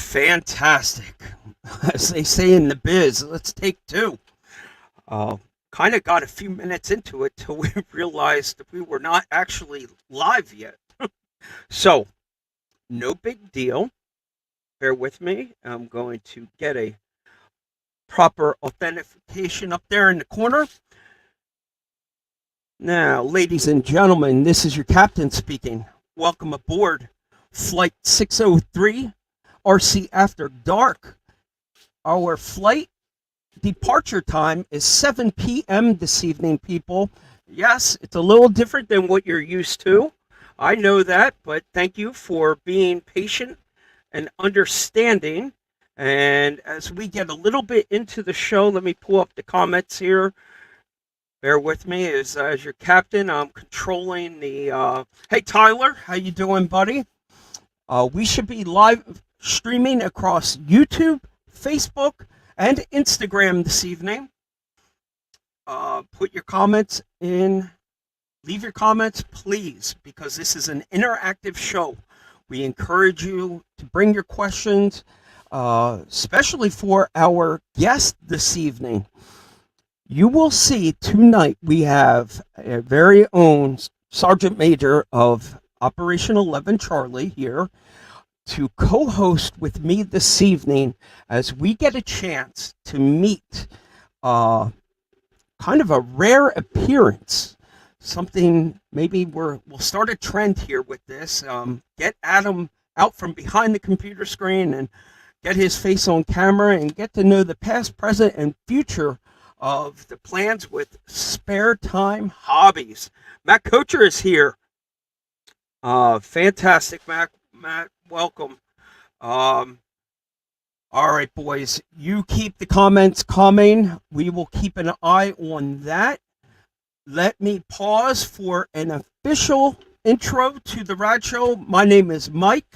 Fantastic. As they say in the biz, let's take two. Uh, kind of got a few minutes into it till we realized that we were not actually live yet. So, no big deal. Bear with me. I'm going to get a proper authentication up there in the corner. Now, ladies and gentlemen, this is your captain speaking. Welcome aboard Flight 603, RC After Dark. Our flight departure time is 7 p.m. this evening, people. Yes, it's a little different than what you're used to. I know that, but thank you for being patient and understanding. And as we get a little bit into the show, let me pull up the comments here. Bear with me as your captain. I'm controlling the. Hey Tyler, how you doing, buddy? We should be live streaming across YouTube, Facebook, and Instagram this evening. Put your comments in. Leave your comments, please, because this is an interactive show. We encourage you to bring your questions, especially for our guest this evening. You will see tonight we have a very own Sergeant Major of Operation 11 Charlie here to co-host with me this evening as we get a chance to meet kind of a rare appearance. Something maybe we'll start a trend here with this. Get Adam out from behind the computer screen and get his face on camera and get to know the past, present, and future of the plans with Spare Time Hobbies. Matt Kocher is here. Fantastic, Matt, welcome. All right, boys, you keep the comments coming. We will keep an eye on that. Let me pause for an official intro to the Rad Show. My name is Mike.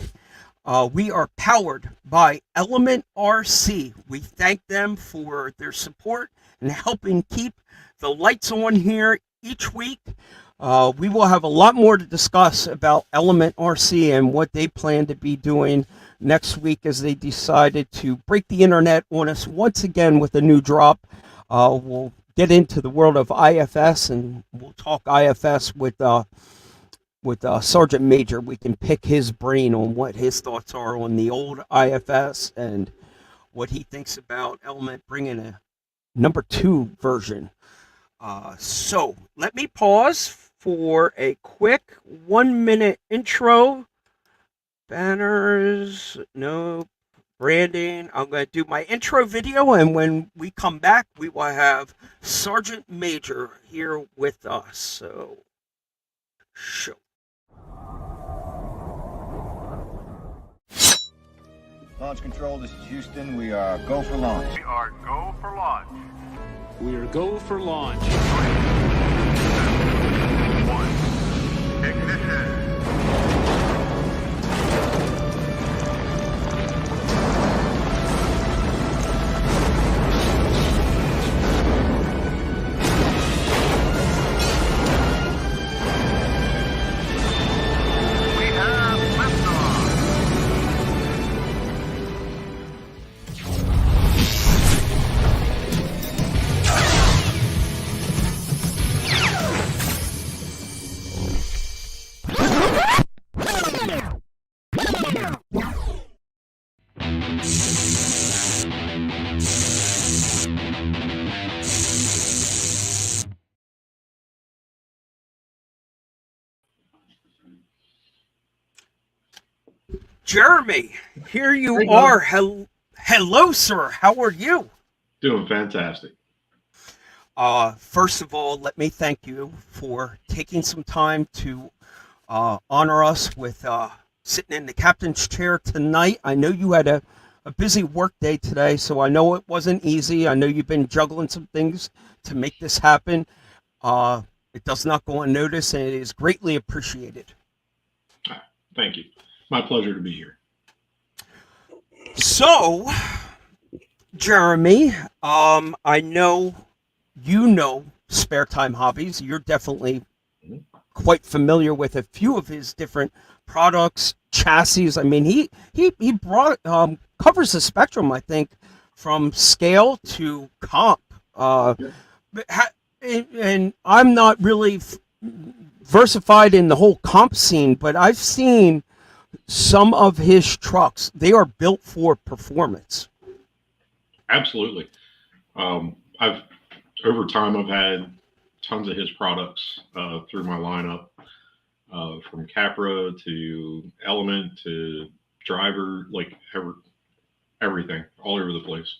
We are powered by Element RC. We thank them for their support and helping keep the lights on here each week. We will have a lot more to discuss about Element RC and what they plan to be doing next week as they decided to break the internet on us once again with a new drop. We'll get into the world of IFS and we'll talk IFS with Sergeant Major. We can pick his brain on what his thoughts are on the old IFS and what he thinks about Element bringing a number 2 version. So let me pause for a quick 1-minute intro. Banners, no branding. I'm going to do my intro video, and when we come back, we will have Sergeant Major here with us. So, show. Launch control, this is Houston. We are go for launch. We are go for launch. We are go for launch. 3, 2, 1. Ignition. We have liftoff. Jeremy, here you are. Hello, sir. How are you? Doing fantastic. First of all, let me thank you for taking some time to honor us with sitting in the captain's chair tonight. I know you had a busy work day today, so I know it wasn't easy. I know you've been juggling some things to make this happen. It does not go unnoticed, and it is greatly appreciated. Thank you. My pleasure to be here. So, Jeremy, I know you know Spare Time Hobbies. You're definitely quite familiar with a few of his different products, chassis. I mean, he brought covers the spectrum, I think, from scale to comp. And I'm not really versified in the whole comp scene, but I've seen some of his trucks. They are built for performance. Absolutely. I've over time I've had tons of his products through my lineup, from Capra to Element to Driver, like everything, all over the place.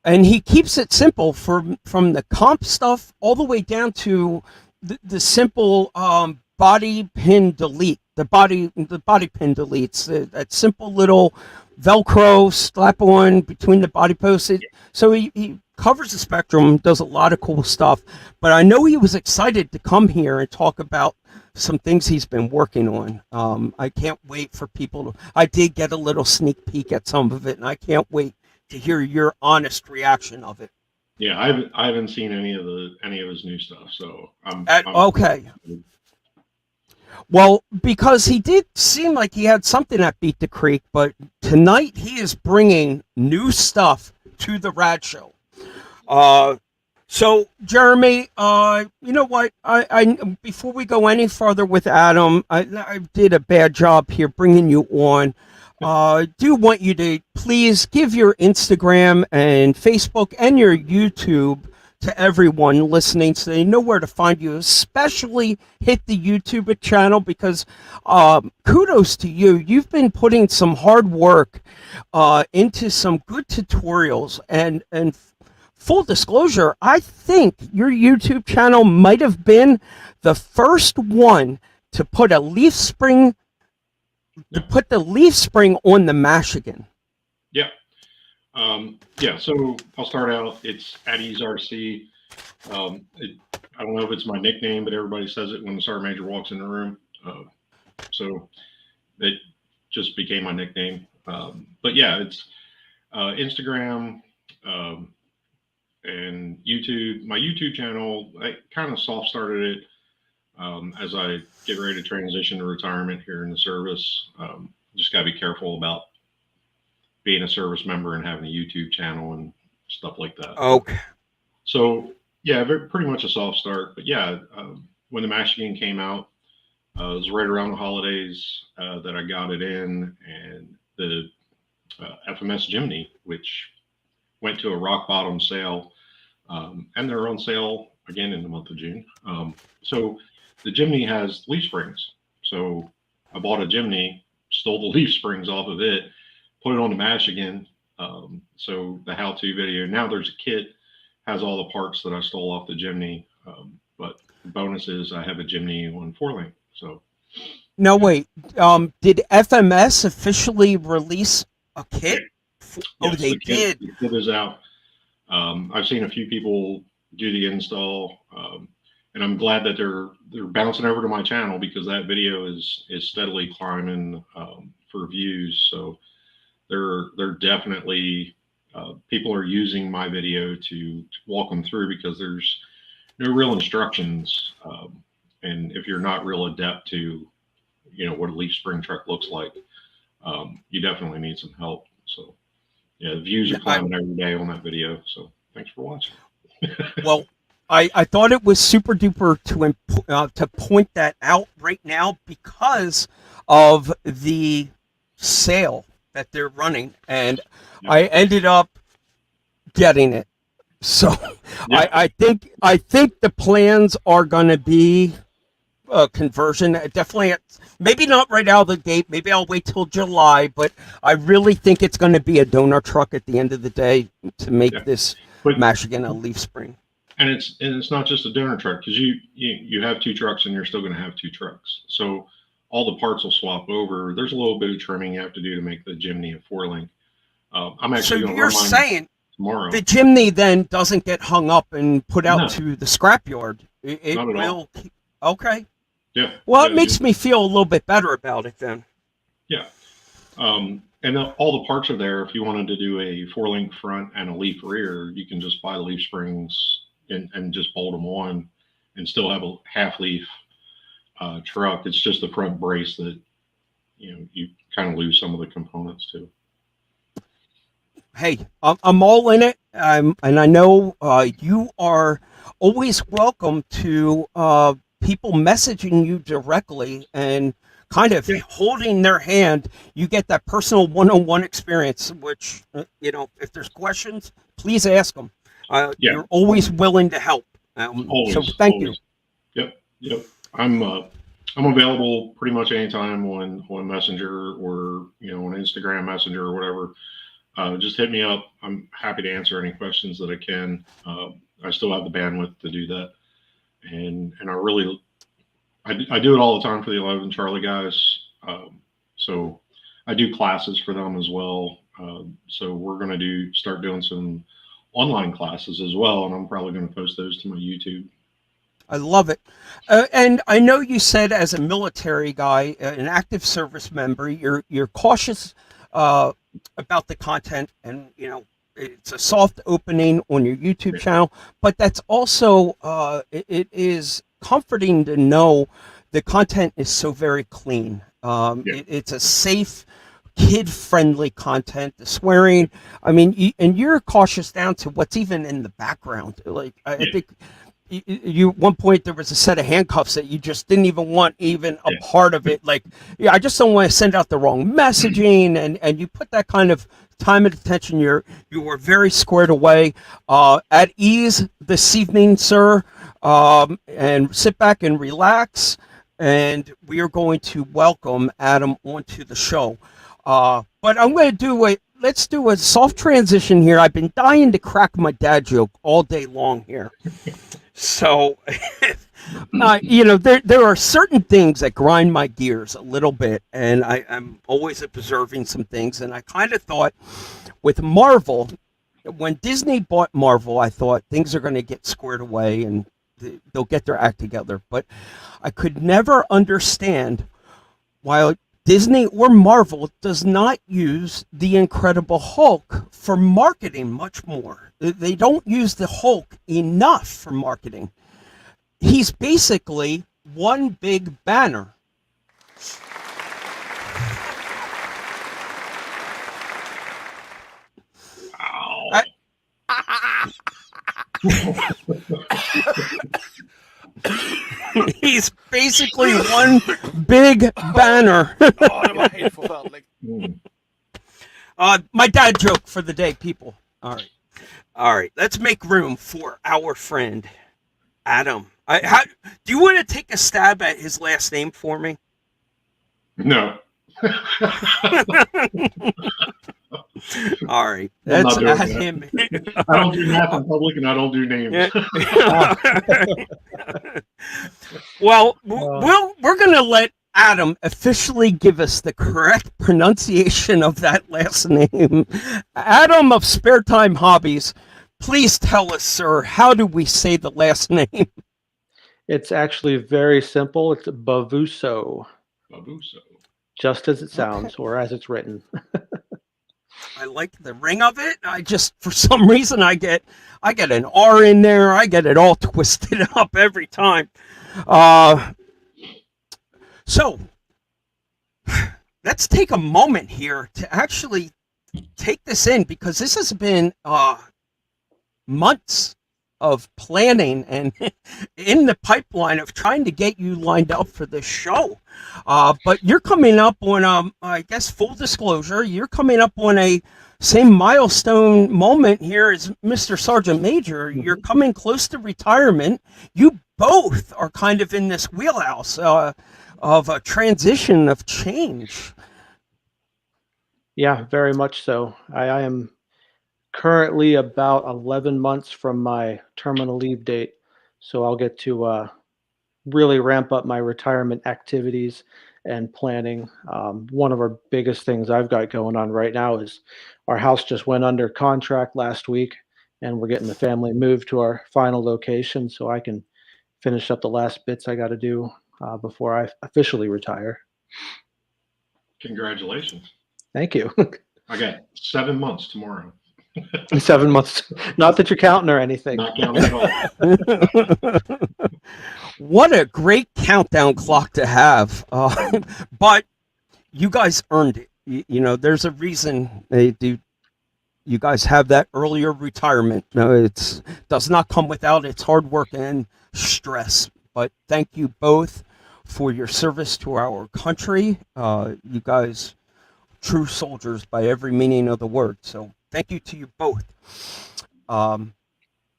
And he keeps it simple from the comp stuff all the way down to the simple body pin delete, the body pin deletes, that simple little Velcro slap on between the body posts. So he covers the spectrum, does a lot of cool stuff. But I know he was excited to come here and talk about some things he's been working on. I can't wait for people to. I did get a little sneak peek at some of it, and I can't wait to hear your honest reaction of it. Yeah, I haven't seen any of his new stuff, so I'm okay. Well, because he did seem like he had something that beat the creek, but tonight he is bringing new stuff to the Rad Show. So Jeremy, you know what? I before we go any further with Adam, I did a bad job here bringing you on. Do want you to please give your Instagram and Facebook and your YouTube to everyone listening so they know where to find you. Especially hit the YouTube channel because kudos to you. You've been putting some hard work into some good tutorials and full disclosure, I think your YouTube channel might have been the first one to put a leaf spring put the leaf spring on the Michigan. Yeah. Yeah, so I'll start out. It's at EaseRC. I don't know if it's my nickname, but everybody says it when the Sergeant Major walks in the room. So it just became my nickname. But yeah, it's Instagram and YouTube. My YouTube channel, I kind of soft started it as I get ready to transition to retirement here in the service. Just got to be careful about being a service member and having a YouTube channel and stuff like that. Okay. So yeah, pretty much a soft start. But yeah, when the Michigan came out, it was right around the holidays that I got it in, and the FMS Jimny, which went to a rock bottom sale, and they're on sale again in the month of June. So the Jimny has leaf springs. So I bought a Jimny, stole the leaf springs off of it, put it on the Michigan. So the how-to video, now there's a kit, has all the parts that I stole off the Jimny. But the bonus is I have a Jimny on 4-link. So no, wait. Did FMS officially release a kit? Yes, they did. The kit is out. I've seen a few people do the install, and I'm glad that they're bouncing over to my channel because that video is steadily climbing for views. So they're definitely people are using my video to walk them through because there's no real instructions, and if you're not real adept to what a leaf spring truck looks like, you definitely need some help. So yeah, the views are climbing every day on that video. So thanks for watching. Well, I thought it was super duper to point that out right now because of the sale that they're running, and I ended up getting it. So I think the plans are going to be a conversion. Definitely, maybe not right out of the gate. Maybe I'll wait till July, but I really think it's going to be a donor truck at the end of the day to make this Michigan a leaf spring. And it's not just a donor truck because you have two trucks and you're still going to have two trucks. So all the parts will swap over. There's a little bit of trimming you have to do to make the Jimny a 4-link. I'm actually so you're saying tomorrow. The Jimny then doesn't get hung up and put out to the scrapyard. It not at will. all. Okay. Yeah. Well, it makes me feel a little bit better about it then. Yeah. And all the parts are there. If you wanted to do a 4-link front and a leaf rear, you can just buy the leaf springs and just bolt them on and still have a half leaf truck. It's just the front brace that you kind of lose some of the components too. Hey, I'm all in it. And I know you are always welcome to people messaging you directly and kind of holding their hand. You get that personal one-on-one experience, which, if there's questions, please ask them. You're always willing to help. Always, so thank always. you. Yep. I'm available pretty much anytime on Messenger or on Instagram Messenger or whatever. Just hit me up. I'm happy to answer any questions that I can. I still have the bandwidth to do that, and I do it all the time for the 11 Charlie guys. So I do classes for them as well. So we're going to start doing some online classes as well, and I'm probably going to post those to my YouTube. I love it. And I know you said as a military guy, an active service member, you're cautious about the content, and it's a soft opening on your YouTube channel, but that's also it is comforting to know the content is so very clean. It's a safe, kid-friendly content. The swearing, I mean, and you're cautious down to what's even in the background. Like I think you at one point there was a set of handcuffs that you just didn't even want even a part of it. Like, I just don't want to send out the wrong messaging, and you put that kind of time and attention. You were very squared away, at ease this evening, sir, and sit back and relax. And we are going to welcome Adam onto the show. But I'm going to let's do a soft transition here. I've been dying to crack my dad joke all day long here. So, there are certain things that grind my gears a little bit, and I'm always observing some things. And I kind of thought with Marvel, when Disney bought Marvel, I thought things are going to get squared away and they'll get their act together. But I could never understand why Disney or Marvel does not use the Incredible Hulk for marketing much more. They don't use the Hulk enough for marketing. He's basically one big banner. He's basically one big banner. My dad joke for the day, people. All right. Let's make room for our friend Adam. Do you want to take a stab at his last name for me? No. All right, that's at him. I don't do math in public, and I don't do names. Well, we're going to let Adam officially give us the correct pronunciation of that last name. Adam of Spare Time Hobbies, please tell us, sir, how do we say the last name? It's actually very simple. It's Bavuso. Bavuso. Just as it sounds, or as it's written. I like the ring of it. For some reason, I get an R in there. I get it all twisted up every time. So let's take a moment here to actually take this in, because this has been months of planning and in the pipeline of trying to get you lined up for this show. But you're coming up on, I guess, full disclosure, you're coming up on a same milestone moment here as Mr. Sergeant Major. You're coming close to retirement. You both are kind of in this wheelhouse of a transition of change. Yeah, very much so. I am currently about 11 months from my terminal leave date, so I'll get to really ramp up my retirement activities and planning. One of our biggest things I've got going on right now is our house just went under contract last week, and we're getting the family moved to our final location so I can finish up the last bits I got to do before I officially retire. Congratulations. Thank you. I got 7 months tomorrow. 7 months. Not that you're counting or anything. Not counting at all. What a great countdown clock to have. But you guys earned it. You know, there's a reason they do. You guys have that earlier retirement. No, it's does not come without its hard work and stress. But thank you both for your service to our country. You guys, true soldiers by every meaning of the word. So thank you to you both.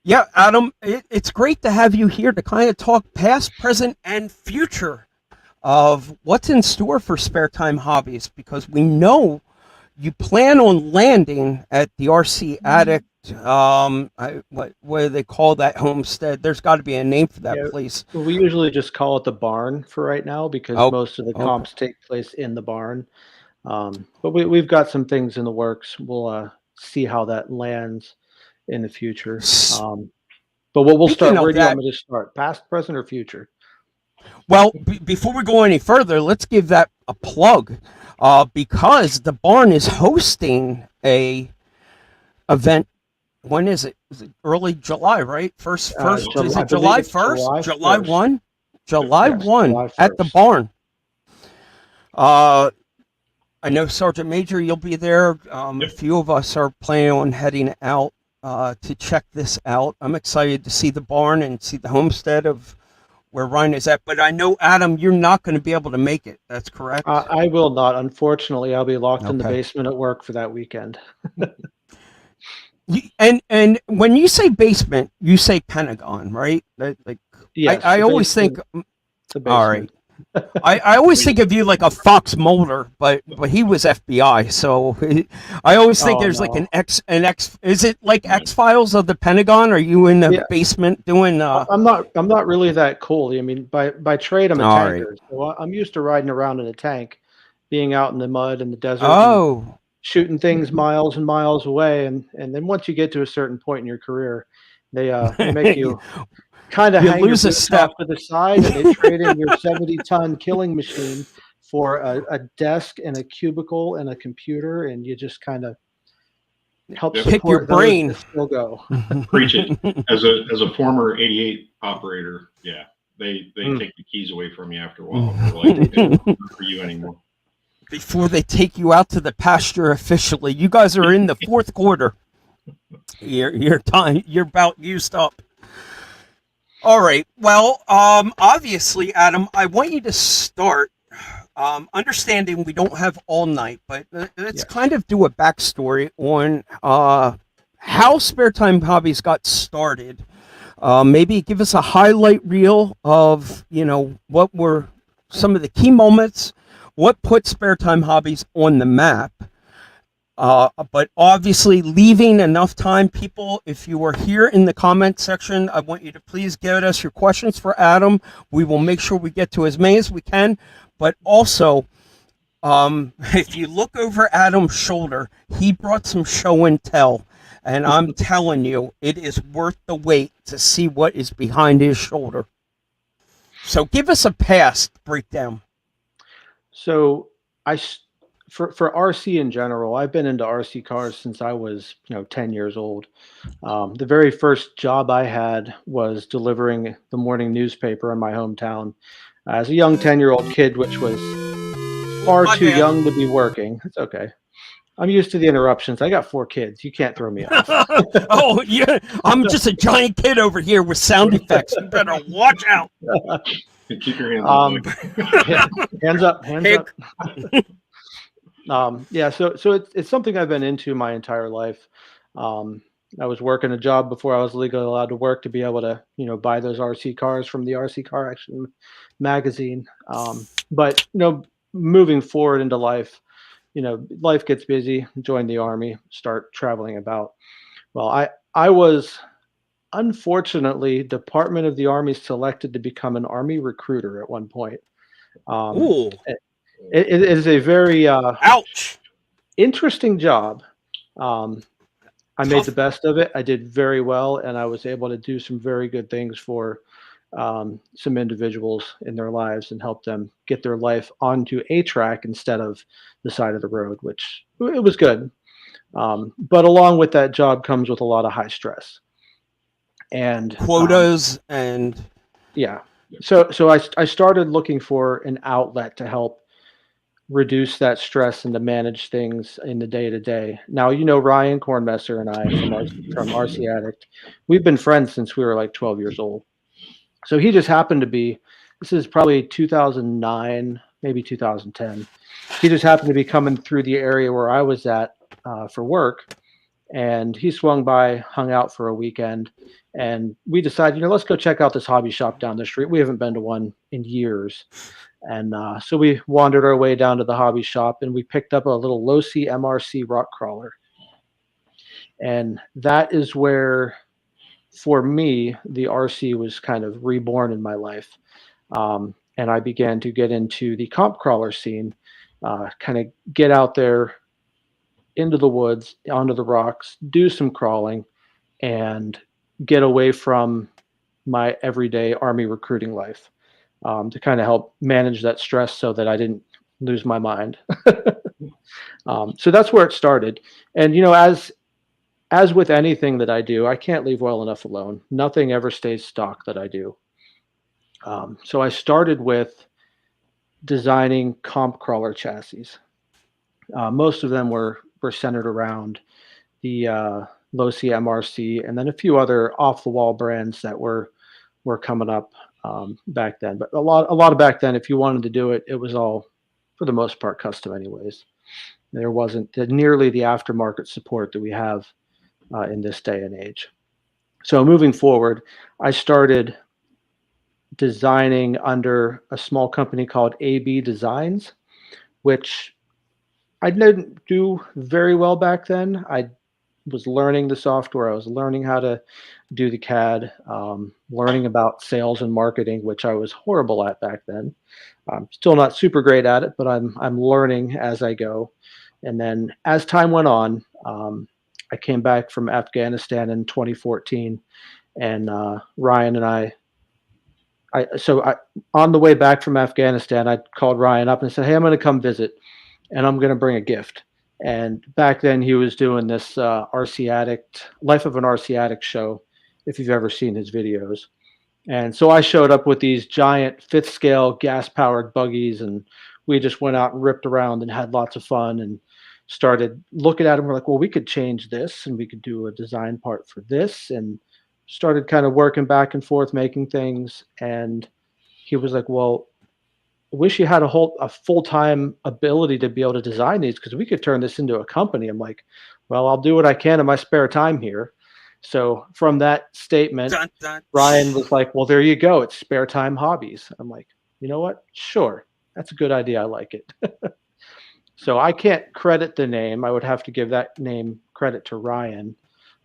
Yeah, Adam, it's great to have you here to kind of talk past, present, and future of what's in store for Spare Time Hobbies, because we know you plan on landing at the RC Addict. What do they call that homestead? There's got to be a name for that Yeah, place. we usually just call it the barn for right now because Oh, most of the okay. comps take place in the barn. But we've got some things in the works. We'll see how that lands in the future. But we'll Speaking start. of Where do you that, want me to start? Past, present, or future? well, before we go any further, let's give that a plug, because the barn is hosting a event. When is it? Is it early July, right? First, is I it believe July it's 1st? July 1st. 1? July Yes, 1 July at the 1st. barn. I know Sergeant Major, you'll be there. A few of us are planning on heading out to check this out. I'm excited to see the barn and see the homestead of where Ryan is at. But I know, Adam, you're not going to be able to make it. That's correct? I will not. Unfortunately, I'll be locked in the Okay. basement at work for that weekend. And when you say basement, you say Pentagon, right? Like, Yes, I the always think, basement. The all right. basement. I always think of you like a Fox Mulder, but he was FBI, so I always think Oh, there's like no. an X. Is it like X-Files of the Pentagon? Are you in the Yeah. basement doing? I'm not really that cool. I mean, by trade, I'm a All tanker, so I'm used to riding around in a tank, being out in the mud and the desert, and Oh, shooting things miles and miles away. And then once you get to a certain point in your career, they make you kind of You hang your lose a boots step. off to the side, and they trade in your 70-ton killing machine for a desk and a cubicle and a computer, and you just kind of help Yep. Pick your support those brain. that still go. Preach it. As a former 88 operator, yeah, they take the keys away from you after a while. They're like, "Okay, not for you anymore." Before they take you out to the pasture officially, you guys are in the fourth quarter. Your time, you're about used up. All right. Well, obviously, Adam, I want you to start. Understanding we don't have all night, but let's Yes. kind of do a backstory on how Spare Time Hobbies got started. Maybe give us a highlight reel of, what were some of the key moments, what put Spare Time Hobbies on the map. But obviously leaving enough time. People, if you are here in the comment section, I want you to please get us your questions for Adam. We will make sure we get to as many as we can. But also, if you look over Adam's shoulder, he brought some show and tell. And I'm telling you, it is worth the wait to see what is behind his shoulder. So give us a past breakdown. So for RC in general, I've been into RC cars since I was 10 years old. The very first job I had was delivering the morning newspaper in my hometown as a young 10-year-old kid, which was far My too bad. young to be working. It's okay. I'm used to the interruptions. I got 4 kids. You can't throw me off. Oh, yeah. I'm just a giant kid over here with sound effects. You better watch out. Keep your hands up. Hands up, hands Hey. up. Yeah, so it's something I've been into my entire life. I was working a job before I was legally allowed to work to be able to, buy those RC cars from the RC Car Action magazine. But moving forward into life, life gets busy. Join the Army, start traveling about. Well, I was unfortunately Department of the Army selected to become an Army recruiter at one point. Ooh. It is a very Ouch. interesting job. I made Tough. the best of it. I did very well, and I was able to do some very good things for some individuals in their lives and help them get their life onto a track instead of the side of the road, which it was good. But along with that job comes with a lot of high stress and Quotas and yeah. So I started looking for an outlet to help reduce that stress and to manage things in the day to day. Now, Ryan Kornmesser and I from RC Addict, we've been friends since we were like 12 years old. So he just happened to be, this is probably 2009, maybe 2010. He just happened to be coming through the area where I was at for work. And he swung by, hung out for a weekend. And we decided, let's go check out this hobby shop down the street. We haven't been to one in years. And so we wandered our way down to the hobby shop and we picked up a little low-C MRC rock crawler. And that is where, for me, the RC was kind of reborn in my life. And I began to get into the comp crawler scene, kind of get out there into the woods, onto the rocks, do some crawling, and get away from my everyday Army recruiting life, to kind of help manage that stress so that I didn't lose my mind. So that's where it started. And, as with anything that I do, I can't leave well enough alone. Nothing ever stays stock that I do. So I started with designing comp crawler chassis. Most of them were centered around the low-C MRC and then a few other off-the-wall brands that were coming up back then. But a lot of back then, if you wanted to do it, it was all, for the most part, custom anyways. There wasn't nearly the aftermarket support that we have in this day and age. So moving forward, I started designing under a small company called AB Designs, which I didn't do very well back then. I was learning the software. I was learning how to do the CAD, learning about sales and marketing, which I was horrible at back then. I'm still not super great at it, but I'm learning as I go. And then as time went on, I came back from Afghanistan in 2014, and Ryan and I on the way back from Afghanistan, I called Ryan up and said, "Hey, I'm going to come visit, and I'm going to bring a gift." And back then, he was doing this RC Addict, Life of an RC Addict show, if you've ever seen his videos. And so I showed up with these giant fifth scale gas powered buggies, and we just went out and ripped around and had lots of fun and started looking at them. We're like, well, we could change this and we could do a design part for this, and started kind of working back and forth, making things. And he was like, well, I wish you had a full-time ability to be able to design these, because we could turn this into a company. I'm like, well, I'll do what I can in my spare time here. So from that statement, Dun, dun. Ryan was like, well, there you go. It's spare time hobbies. I'm like, you know what? Sure. That's a good idea. I like it. So I can't credit the name. I would have to give that name credit to Ryan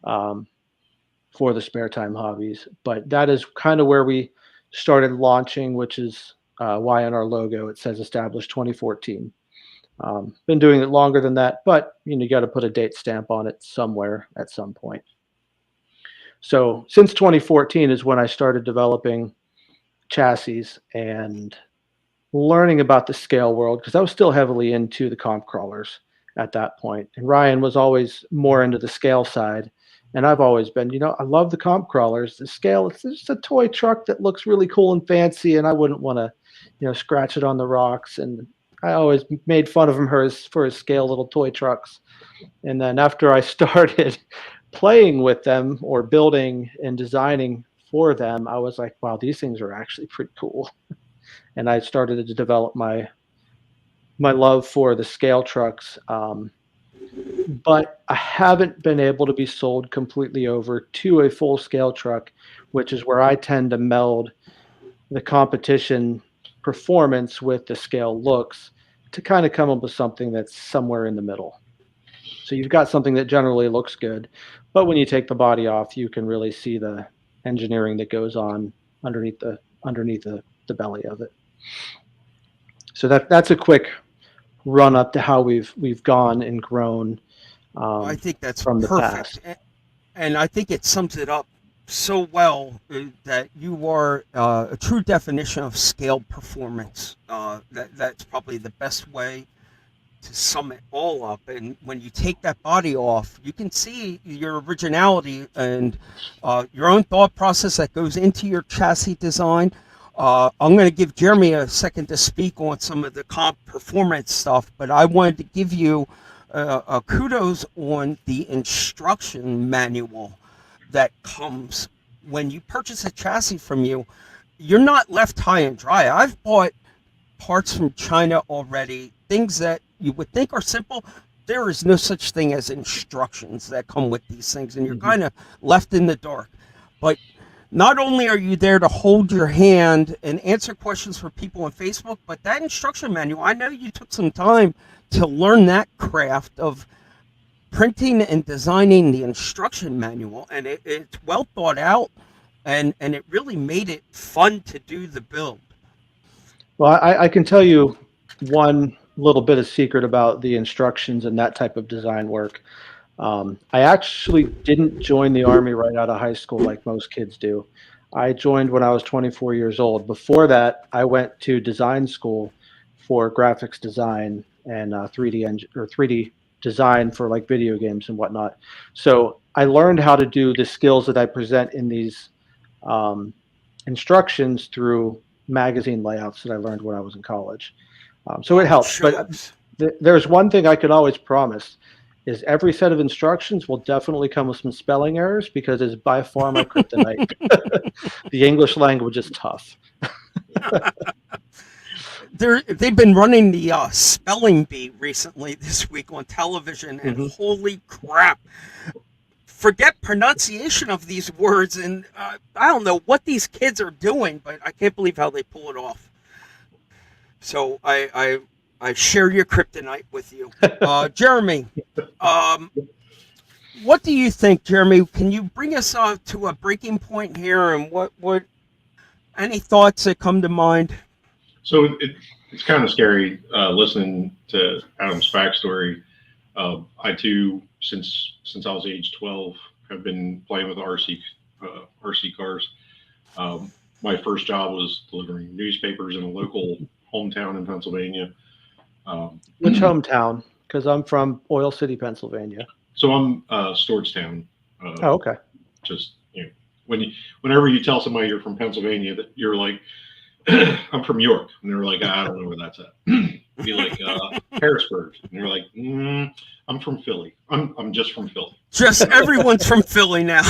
for the spare time hobbies. But that is kind of where we started launching, which is why on our logo it says established 2014. Been doing it longer than that, but you got to put a date stamp on it somewhere at some point. So since 2014 is when I started developing chassis and learning about the scale world, because I was still heavily into the comp crawlers at that point. And Ryan was always more into the scale side. And I've always been, I love the comp crawlers. The scale, it's just a toy truck that looks really cool and fancy, and I wouldn't want to, scratch it on the rocks. And I always made fun of him for his scale little toy trucks. And then after I started playing with them or building and designing for them, I was like, wow, these things are actually pretty cool. And I started to develop my love for the scale trucks. But I haven't been able to be sold completely over to a full scale truck, which is where I tend to meld the competition performance with the scale looks to kind of come up with something that's somewhere in the middle. So you've got something that generally looks good, but when you take the body off, you can really see the engineering that goes on underneath the belly of it. So that's a quick run up to how we've gone and grown. I think that's from the perfect. past. And I think it sums it up so well that you are a true definition of scale performance. That's probably the best way to sum it all up. And when you take that body off, you can see your originality and your own thought process that goes into your chassis design. I'm going to give Jeremy a second to speak on some of the comp performance stuff, but I wanted to give you a kudos on the instruction manual that comes when you purchase a chassis from you. You're not left high and dry. I've bought parts from China already, things that you would think are simple. There is no such thing as instructions that come with these things, and you're kind of left in the dark. But not only are you there to hold your hand and answer questions for people on Facebook, but that instruction manual, I know you took some time to learn that craft of printing and designing the instruction manual, and it's well thought out, and it really made it fun to do the build. Well, I can tell you one little bit of secret about the instructions and that type of design work. I actually didn't join the Army right out of high school like most kids do. I joined when I was 24 years old. Before that, I went to design school for graphics design and 3D design for like video games and whatnot. So I learned how to do the skills that I present in these instructions through magazine layouts that I learned when I was in college. So it helps. But there's one thing I could always promise is every set of instructions will definitely come with some spelling errors because it's by far my kryptonite. The English language is tough. They've been running the spelling bee recently this week on television, and holy crap. Forget pronunciation of these words, and I don't know what these kids are doing, but I can't believe how they pull it off. So I share your kryptonite with you. Jeremy, what do you think, Jeremy? Can you bring us to a breaking point here, and what any thoughts that come to mind? So it's kind of scary listening to Adam's backstory. I too, since I was age 12, have been playing with RC cars. My first job was delivering newspapers in a local hometown in Pennsylvania. Which hometown? Because I'm from Oil City, Pennsylvania. So I'm Stewartstown. Oh, okay. Just whenever you tell somebody you're from Pennsylvania, that you're like, I'm from York, and they're like, I don't know where that's at. Be like Harrisburg, and you're like, I'm from Philly. I'm just from Philly. Just everyone's from Philly now.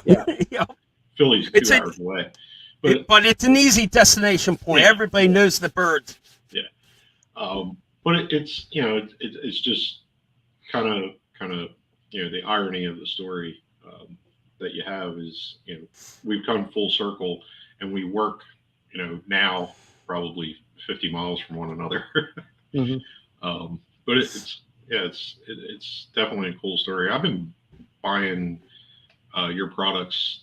Yeah. Philly's 2 hours away, but it's an easy destination point. Yeah. Everybody knows the birds. Yeah, but it's it's just kind of the irony of the story that you have is we've come full circle, and we work now probably 50 miles from one another. But it's definitely a cool story. I've been buying your products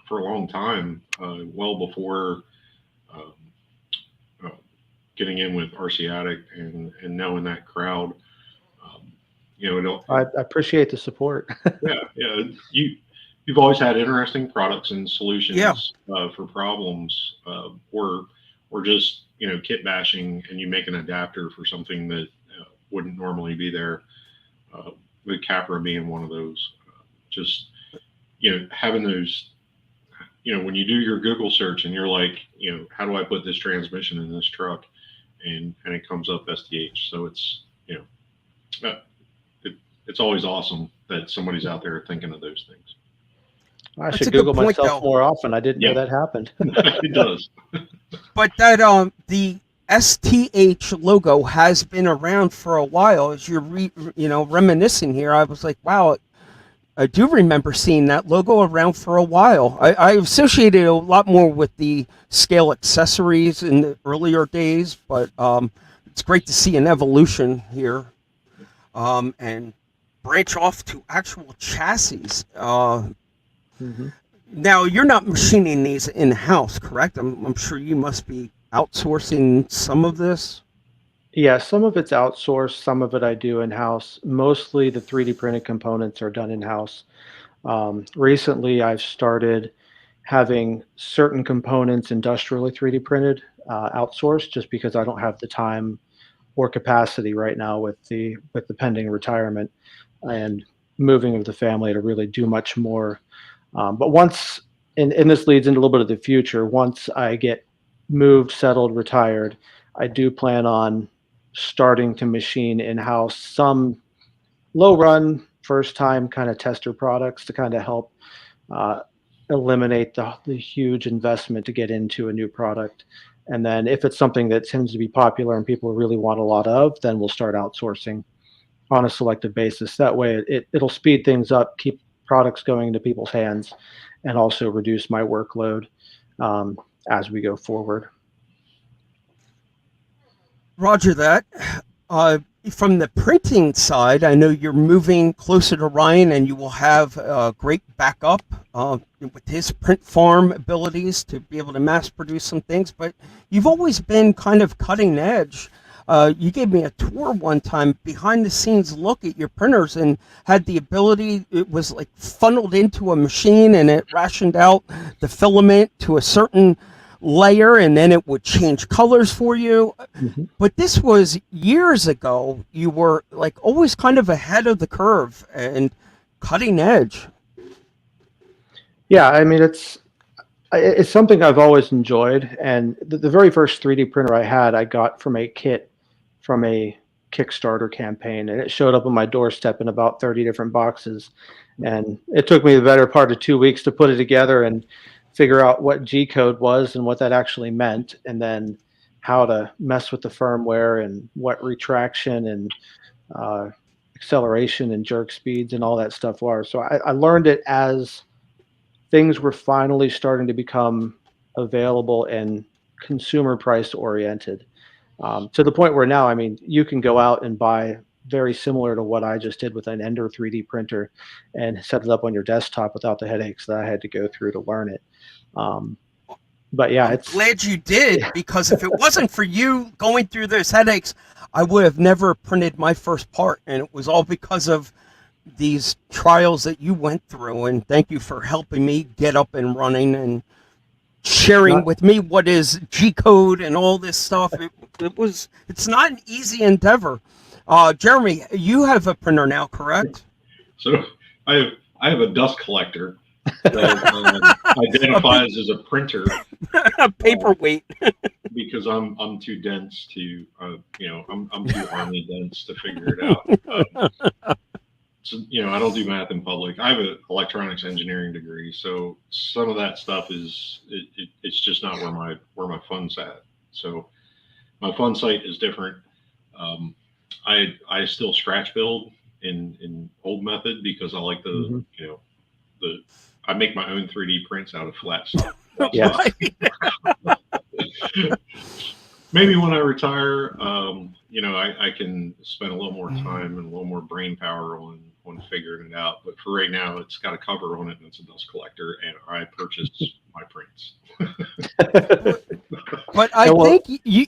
for a long time, well before getting in with RC Addict and knowing that crowd. I appreciate the support. yeah. You've always had interesting products and solutions for problems, or just kit bashing, and you make an adapter for something that wouldn't normally be there. With Capra being one of those, just having those. When you do your Google search and you're like, how do I put this transmission in this truck, and it comes up STH. So it's it's always awesome that somebody's out there thinking of those things. I should Google myself more often. I didn't know that happened. It does. But that the STH logo has been around for a while. As you're reminiscing here, I was like, wow, I do remember seeing that logo around for a while. I associated it a lot more with the scale accessories in the earlier days, but it's great to see an evolution here, and branch off to actual chassis. Now, you're not machining these in-house, correct? I'm sure you must be outsourcing some of this. Yeah, some of it's outsourced, some of it I do in-house. Mostly the 3D printed components are done in-house. Recently, I've started having certain components industrially 3D printed, outsourced, just because I don't have the time or capacity right now with the pending retirement and moving of the family to really do much more. But once and this leads into a little bit of the future. Once I get moved, settled, retired, I do plan on starting to machine in-house some low run, first time kind of tester products to kind of help uh, eliminate the huge investment to get into a new product. And then if it's something that tends to be popular and people really want a lot of, then we'll start outsourcing on a selective basis. That way it'll speed things up, keep products going into people's hands, and also reduce my workload as we go forward. Roger that. From the printing side, I know you're moving closer to Ryan, and you will have great backup with his print farm abilities to be able to mass produce some things. But you've always been kind of cutting edge. You gave me a tour one time, behind the scenes look at your printers, and had the ability, it was like funneled into a machine and it rationed out the filament to a certain layer, and then it would change colors for you. Mm-hmm. But this was years ago. You were like always kind of ahead of the curve and cutting edge. Yeah, I mean, it's something I've always enjoyed. And the very first 3D printer I had, I got from a kit from a Kickstarter campaign, and it showed up on my doorstep in about 30 different boxes. And it took me the better part of 2 weeks to put it together and figure out what G code was and what that actually meant, and then how to mess with the firmware and what retraction and acceleration and jerk speeds and all that stuff are. So I learned it as things were finally starting to become available and consumer price oriented, to the point where now, I mean, you can go out and buy very similar to what I just did with an Ender 3D printer and set it up on your desktop without the headaches that I had to go through to learn it. But yeah, I'm it's glad you did, because if it wasn't for you going through those headaches, I would have never printed my first part, and it was all because of these trials that you went through. And thank you for helping me get up and running and sharing with me what is G code and all this stuff. It's not an easy endeavor. Jeremy, you have a printer now, correct? So I have a dust collector that identifies as a printer. A paperweight. Because I'm too dense to, I'm too army dense to figure it out. So, I don't do math in public. I have an electronics engineering degree, so some of that stuff it's just not where my fun's at. So my fun site is different. I still scratch build in old method because I like the I make my own 3D prints out of flat stuff. yeah. Maybe when I retire, I can spend a little more time and a little more brain power on figuring it out. But for right now, it's got a cover on it and it's a dust collector, and I purchased my prints. But I think you.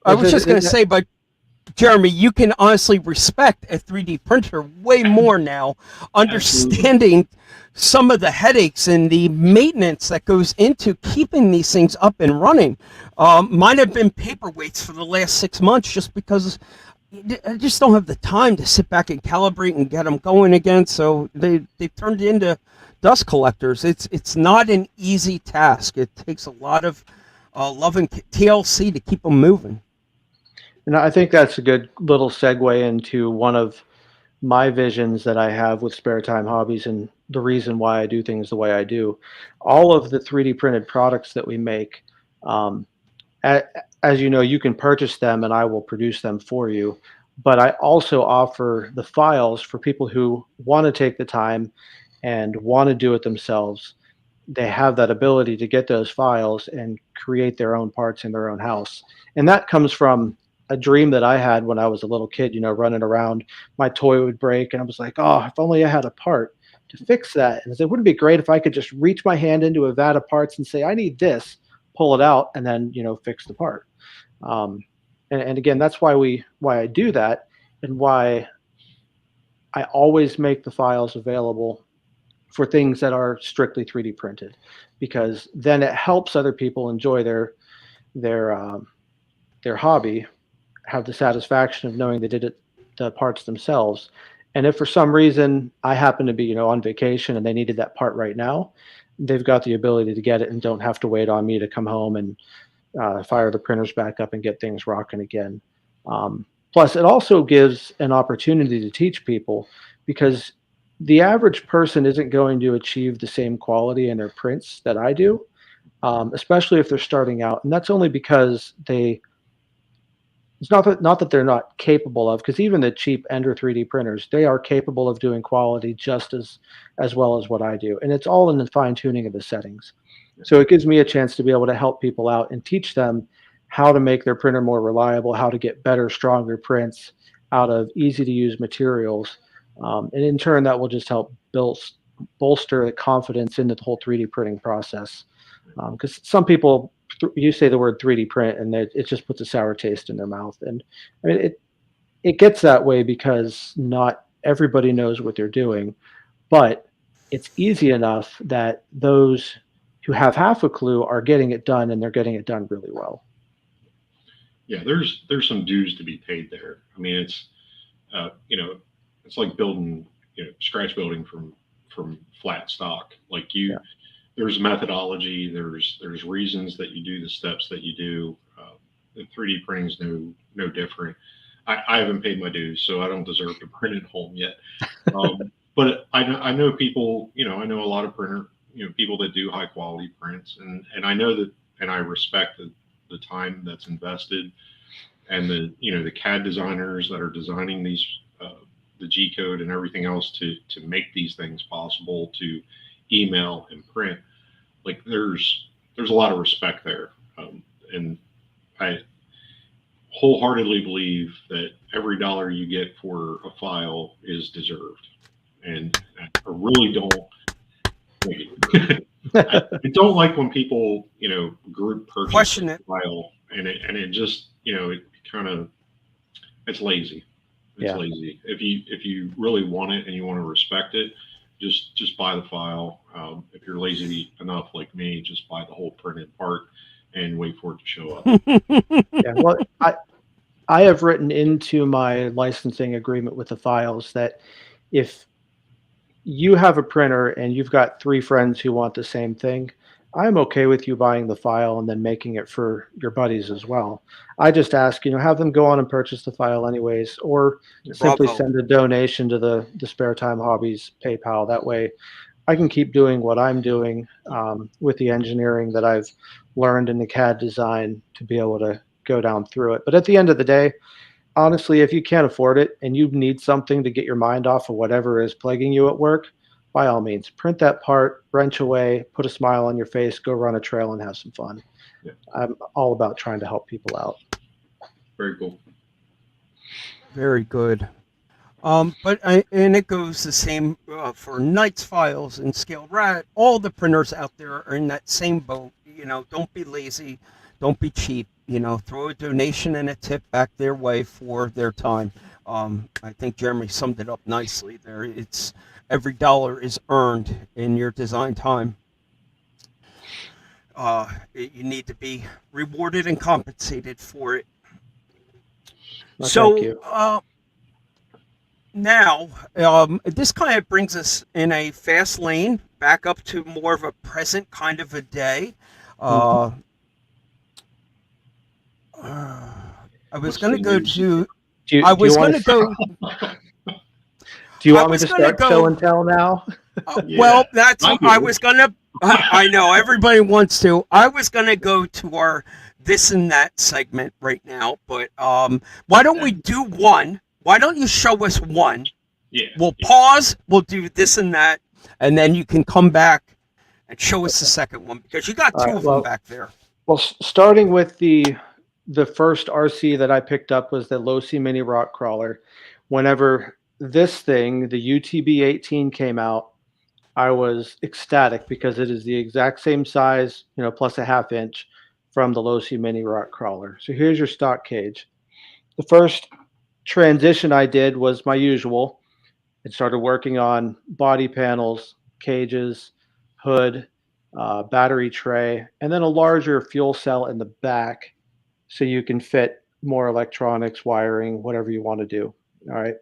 I was just going to say, but Jeremy, you can honestly respect a 3D printer way more now, understanding some of the headaches and the maintenance that goes into keeping these things up and running. Mine have been paperweights for the last 6 months just because I just don't have the time to sit back and calibrate and get them going again. So they've turned into dust collectors. It's not an easy task. It takes a lot of love and TLC to keep them moving. And I think that's a good little segue into one of my visions that I have with Spare Time Hobbies and the reason why I do things the way I do. All of the 3D printed products that we make, as you know, you can purchase them and I will produce them for you. But I also offer the files for people who want to take the time and want to do it themselves. They have that ability to get those files and create their own parts in their own house. And that comes from a dream that I had when I was a little kid, running around, my toy would break and I was like, oh, if only I had a part to fix that. And I said, wouldn't it be great if I could just reach my hand into a vat of parts and say, I need this, pull it out, and then, fix the part. And again, that's why I do that, and why I always make the files available for things that are strictly 3D printed, because then it helps other people enjoy their hobby, have the satisfaction of knowing they did the parts themselves. And if for some reason I happen to be, on vacation and they needed that part right now, they've got the ability to get it and don't have to wait on me to come home and fire the printers back up and get things rocking again. Plus, it also gives an opportunity to teach people, because the average person isn't going to achieve the same quality in their prints that I do, especially if they're starting out. And that's only because it's not that they're not capable of, because even the cheap Ender 3D printers, they are capable of doing quality just as well as what I do. And it's all in the fine tuning of the settings. So it gives me a chance to be able to help people out and teach them how to make their printer more reliable, how to get better, stronger prints out of easy to use materials. And in turn, that will just help bolster the confidence in the whole 3D printing process. Because some people, you say the word 3D print and it just puts a sour taste in their mouth. And I mean, it gets that way because not everybody knows what they're doing, but it's easy enough that those who have half a clue are getting it done, and they're getting it done really well. Yeah, there's some dues to be paid there. I mean, it's it's like building, scratch building from flat stock. Like there's methodology, there's reasons that you do the steps that you do. The 3D printing's no different. I haven't paid my dues, so I don't deserve to print at home yet. But I know people, I know a lot of people that do high quality prints, and I know that, and I respect the time that's invested, and the CAD designers that are designing these, the G code and everything else to make these things possible, to email and print. Like there's a lot of respect there, and I wholeheartedly believe that every dollar you get for a file is deserved, and I really don't. I don't like when people, group purchase Question a it. file, and it just, it kind of, it's lazy. It's Yeah. lazy. If you really want it and you want to respect it, just buy the file. If you're lazy enough like me, just buy the whole printed part and wait for it to show up. Yeah. Well, I have written into my licensing agreement with the files that if you have a printer and you've got 3 friends who want the same thing, I'm okay with you buying the file and then making it for your buddies as well. I just ask, have them go on and purchase the file anyways, or simply Bravo. send a donation to the Spare Time Hobbies PayPal. That way I can keep doing what I'm doing with the engineering that I've learned in the CAD design to be able to go down through it. But at the end of the day, honestly, if you can't afford it and you need something to get your mind off of whatever is plaguing you at work, by all means, print that part, wrench away, put a smile on your face, go run a trail and have some fun. Yeah. I'm all about trying to help people out. Very cool. Very good. And it goes the same for Knights Files and Scale Rat. All the printers out there are in that same boat. Don't be lazy. Don't be cheap. Throw a donation and a tip back their way for their time. I think Jeremy summed it up nicely there. It's every dollar is earned in your design time. You need to be rewarded and compensated for it. Well, So thank you. now, this kind of brings us in a fast lane back up to more of a present kind of a day. I was going to go to. I was going to go. Do you I want me was to gonna start go- show and tell now? Well, that's. I I do. was going to. I know everybody wants to. I was going to go to our this and that segment right now, but why don't we do one? Why don't you show us one? Yeah. We'll pause. We'll do this and that, and then you can come back and show us the second one because you got All two right, of them well- back there. Well, starting with the first RC that I picked up was the Losi Mini Rock Crawler. Whenever this thing, the UTB-18 came out, I was ecstatic because it is the exact same size, plus a ½ inch from the Losi Mini Rock Crawler. So here's your stock cage. The first transition I did was my usual. It started working on body panels, cages, hood, battery tray, and then a larger fuel cell in the back so you can fit more electronics, wiring, whatever you want to do. All right.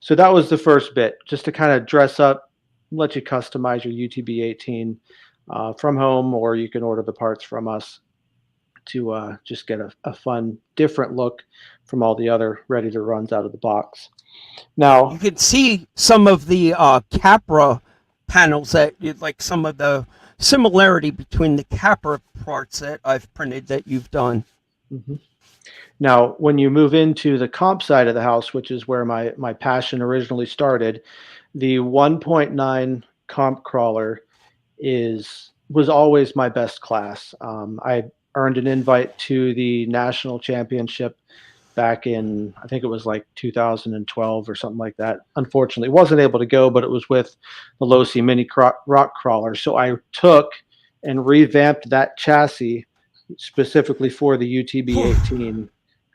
So that was the first bit, just to kind of dress up, let you customize your UTB-18 from home, or you can order the parts from us to just get a fun, different look from all the other ready-to-runs out of the box. Now, You can see some of the Capra panels like some of the similarity between the Capra parts that I've printed that you've done. mhm. Now, when you move into the comp side of the house, which is where my passion originally started, the 1.9 comp crawler was always my best class. I earned an invite to the national championship back in, I think it was like 2012 or something like that. Unfortunately, wasn't able to go, but it was with the Losi Mini Rock Crawler. So I took and revamped that chassis specifically for the UTB-18,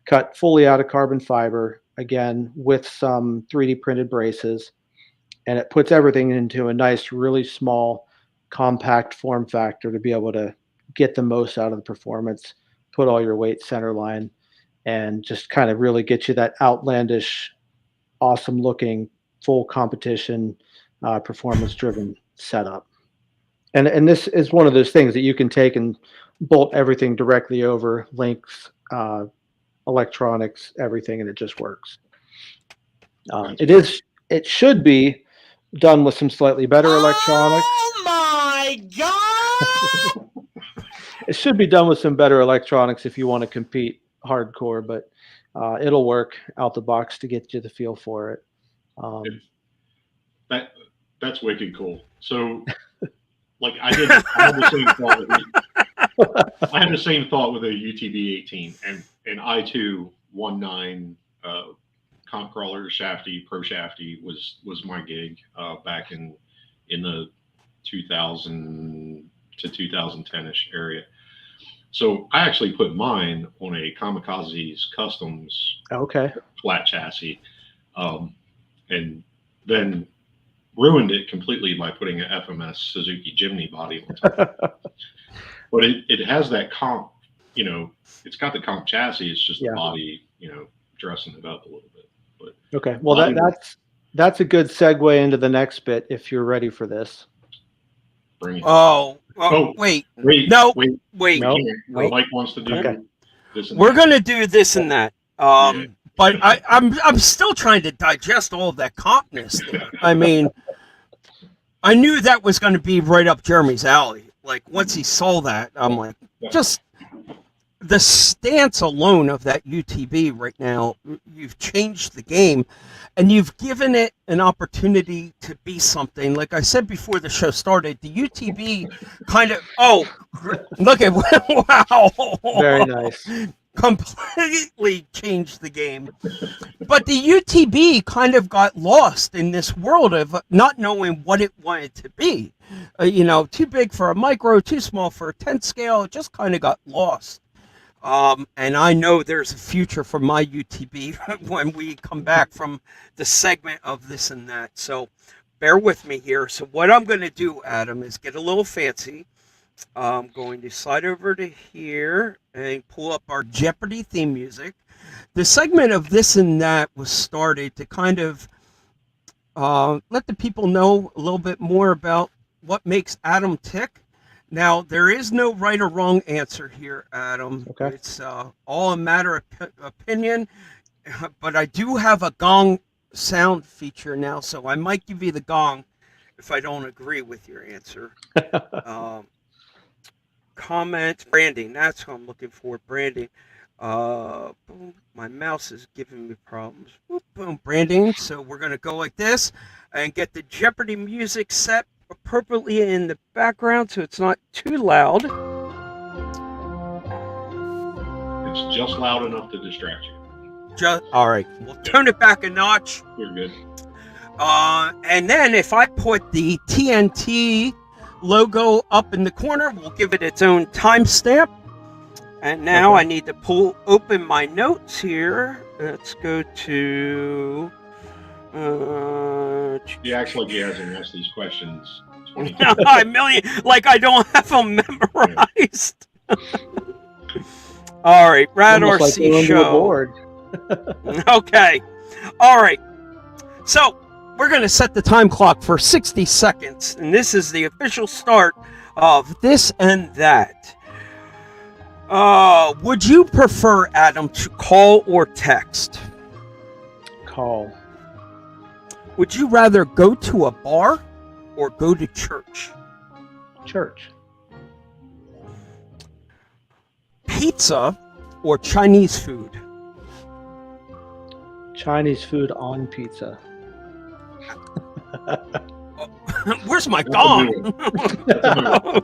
cut fully out of carbon fiber, again, with some 3D printed braces. And it puts everything into a nice, really small, compact form factor to be able to get the most out of the performance, put all your weight center line, and just kind of really get you that outlandish, awesome looking, full competition, performance driven setup. And this is one of those things that you can take and bolt everything directly over, links, electronics, everything, and it just works. It should be done with some slightly better electronics. Oh my God! It should be done with some better electronics if you want to compete hardcore, but it'll work out the box to get you the feel for it. That's wicked cool. So, like I had the same thought with I had the same thought with a UTB-18, and I too 1.9 comp crawler shafty, pro shafty was my gig back in the 2000 to 2010ish area. So I actually put mine on a Kamikaze's Customs flat chassis, and then ruined it completely by putting an FMS Suzuki Jimny body on top. But it has that comp, it's got the comp chassis. It's just the body, dressing it up a little bit. But okay, well that's a good segue into the next bit if you're ready for this. Bring it. Wait. No, Wait. Mike wants to do this. We're going to do this and that. But I'm still trying to digest all of that compness there. I mean, I knew that was going to be right up Jeremy's alley. Like, once he saw that, I'm like, just the stance alone of that UTB right now, you've changed the game, and you've given it an opportunity to be something. Like I said before the show started, the UTB kind of, look at, wow. Very nice. Completely changed the game. But the UTB kind of got lost in this world of not knowing what it wanted to be. Too big for a micro, too small for a 10 scale. It just kind of got lost. And I know there's a future for my UTB when we come back from the segment of this and that. So bear with me here. So what I'm going to do, Adam, is get a little fancy. I'm going to slide over to here and pull up our Jeopardy theme music. The segment of this and that was started to kind of let the people know a little bit more about what makes Adam tick. Now, there is no right or wrong answer here, Adam. Okay. It's all a matter of opinion, but I do have a gong sound feature now, so I might give you the gong if I don't agree with your answer. Comment, branding, that's what I'm looking for, branding. Boom, my mouse is giving me problems. Boom, branding. So we're going to go like this and get the Jeopardy music set appropriately in the background so it's not too loud. It's just loud enough to distract you. All right, we'll turn it back a notch. You're good. And then if I put the TNT logo up in the corner, we'll give it its own timestamp. And now I need to open my notes here. Let's go to... He acts like he hasn't asked these questions 20 a million, like I don't have them memorized. All right, Rad RC show. Okay. All right. So we're going to set the time clock for 60 seconds, and this is the official start of this and that. Would you prefer, Adam, to call or text? Call. Would you rather go to a bar or go to church? Church. Pizza or Chinese food? Chinese food on pizza. Where's my That's a good gong? one.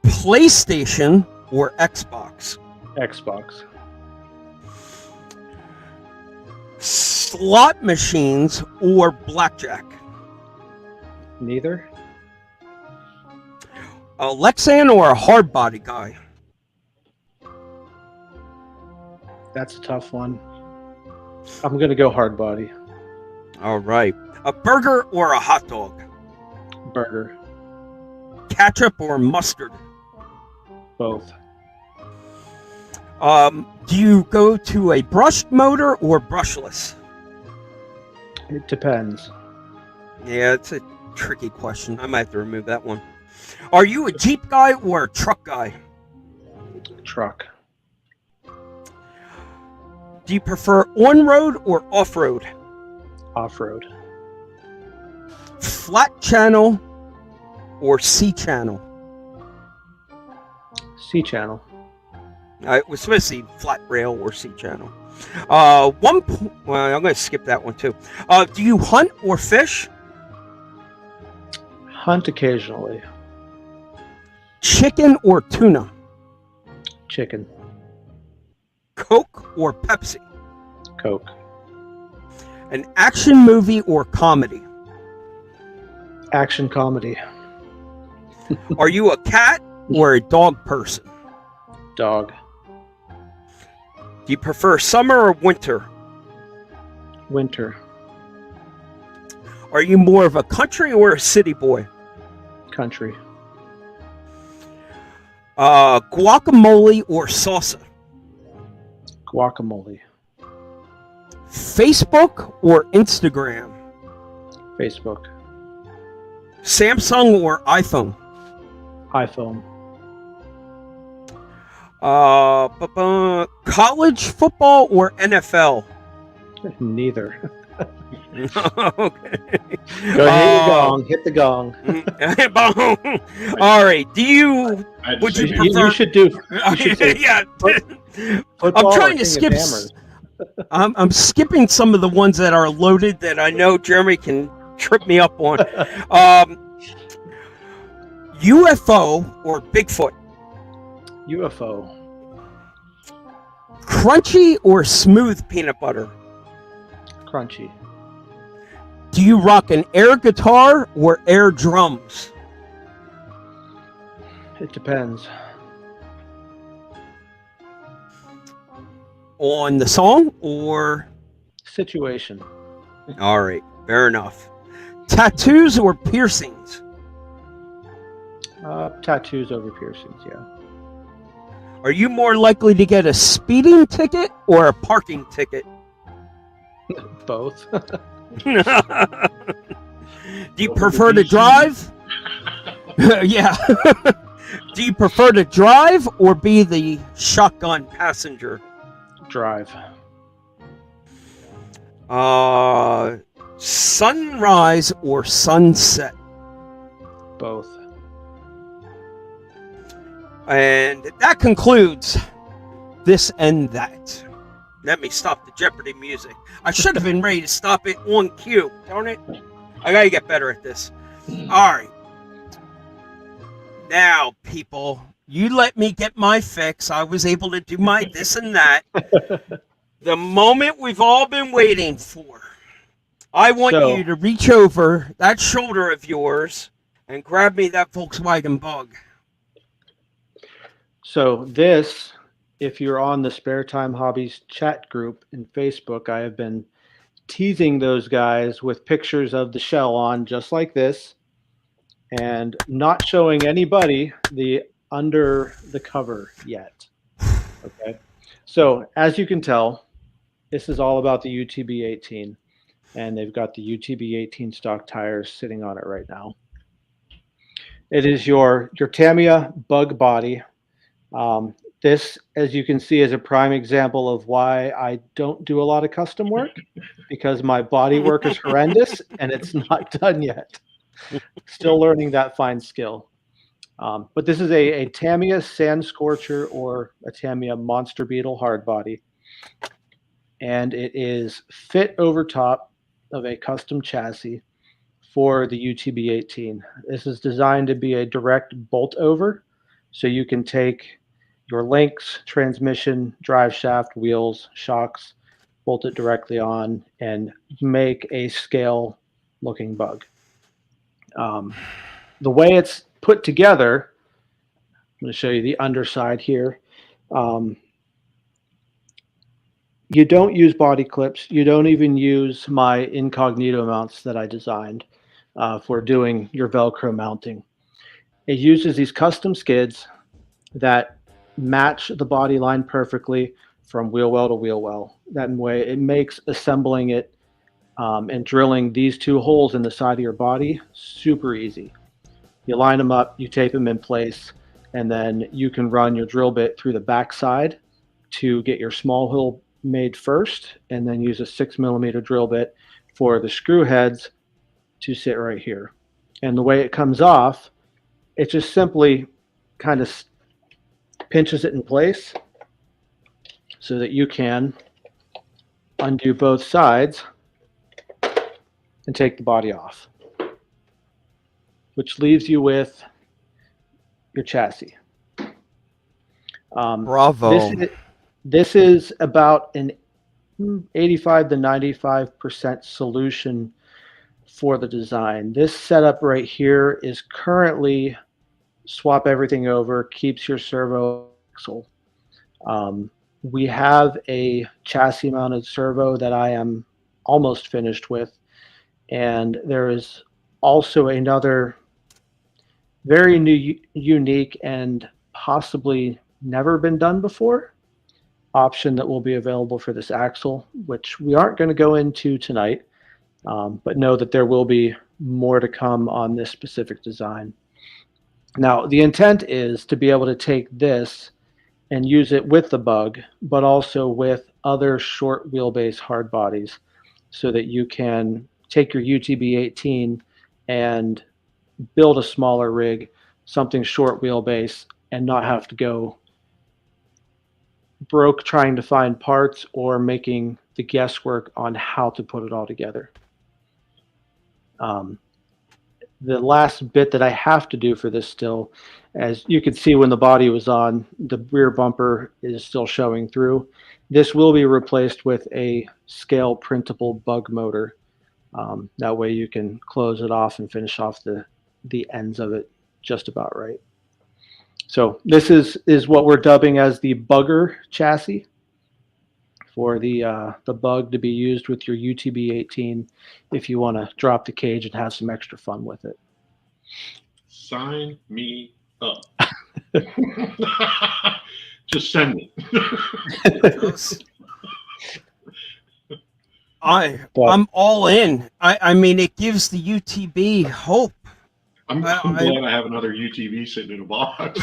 PlayStation or Xbox? Xbox. Slot machines or blackjack? Neither. A Lexan or a hard body guy? That's a tough one. I'm going to go hard body. All right. A burger or a hot dog? Burger. Ketchup or mustard? Both. Do you go to a brushed motor or brushless? It depends. Yeah, it's a tricky question. I might have to remove that one. Are you a Jeep guy or a truck guy? Truck. Do you prefer on-road or off-road? Off-road. Flat channel or C-channel? C-channel. It was supposed to be flat rail or C-channel. Well, I'm going to skip that one too. Do you hunt or fish? Hunt occasionally. Chicken or tuna? Chicken. Coke or Pepsi? Coke. An action movie or comedy? Action comedy. Are you a cat or a dog person? Dog. Do you prefer summer or winter? Winter. Are you more of a country or a city boy? Country. Guacamole or salsa? Guacamole. Facebook or Instagram? Facebook. Samsung or iPhone? iPhone. College football or NFL? Neither. Okay. Go hit your gong. Hit the gong. All right. Do you? I had to Would say you that. You should do. You should say Yeah. football I'm trying or to King skip. of Hammers. I'm skipping some of the ones that are loaded that I know Jeremy can trip me up on. UFO or Bigfoot? UFO. Crunchy or smooth peanut butter? Crunchy. Do you rock an air guitar or air drums? It depends. On the song or? Situation. All right, fair enough. Tattoos or piercings? Tattoos over piercings, yeah. Are you more likely to get a speeding ticket or a parking ticket? Both. Do you prefer to drive? Yeah. Do you prefer to drive or be the shotgun passenger? Drive. Sunrise or sunset? Both. And that concludes this and that. Let me stop the Jeopardy music. I should have been ready to stop it on cue. Darn it. I gotta get better at this. All right. Now, people, you let me get my fix. I was able to do my this and that. The moment we've all been waiting for. I want you to reach over that shoulder of yours and grab me that Volkswagen Bug. So this, if you're on the Spare Time Hobbies chat group in Facebook, I have been teasing those guys with pictures of the shell on, just like this, and not showing anybody the under the cover yet. Okay. So as you can tell, this is all about the UTB 18, and they've got the UTB 18 stock tires sitting on it right now. It is your Tamiya bug body. This, as you can see, is a prime example of why I don't do a lot of custom work, because my body work is horrendous and it's not done yet. Still learning that fine skill. But this is a Tamiya Sand Scorcher or a Tamiya Monster Beetle hard body. And it is fit over top of a custom chassis for the UTB-18. This is designed to be a direct bolt over, so you can take your links, transmission, drive shaft, wheels, shocks, bolt it directly on, and make a scale looking bug. The way it's put together, I'm going to show you the underside here. You don't use body clips. You don't even use my incognito mounts that I designed for doing your Velcro mounting. It uses these custom skids that match the body line perfectly from wheel well to wheel well. That way it makes assembling it and drilling these two holes in the side of your body super easy. You line them up, you tape them in place, and then you can run your drill bit through the back side to get your small hole made first, and then use a 6mm drill bit for the screw heads to sit right here. And the way it comes off, it just simply kind of pinches it in place so that you can undo both sides and take the body off, which leaves you with your chassis. Bravo. This is about an 85 to 95% solution for the design. This setup right here is currently swap everything over, keeps your servo axle. We have a chassis mounted servo that I am almost finished with, and there is also another very new, unique, and possibly never been done before option that will be available for this axle, which we aren't going to go into tonight, but know that there will be more to come on this specific design. Now, the intent is to be able to take this and use it with the bug, but also with other short wheelbase hard bodies, so that you can take your UTB-18 and build a smaller rig, something short wheelbase, and not have to go broke trying to find parts or making the guesswork on how to put it all together. The last bit that I have to do for this still, as you can see when the body was on, the rear bumper is still showing through. This will be replaced with a scale printable bug motor. That way you can close it off and finish off the ends of it just about right. So this is what we're dubbing as the bugger chassis for the bug to be used with your UTB-18 if you want to drop the cage and have some extra fun with it. Sign me up. Just send it. I'm all in. I mean, it gives the UTB hope. I'm glad I have another UTV sitting in a box.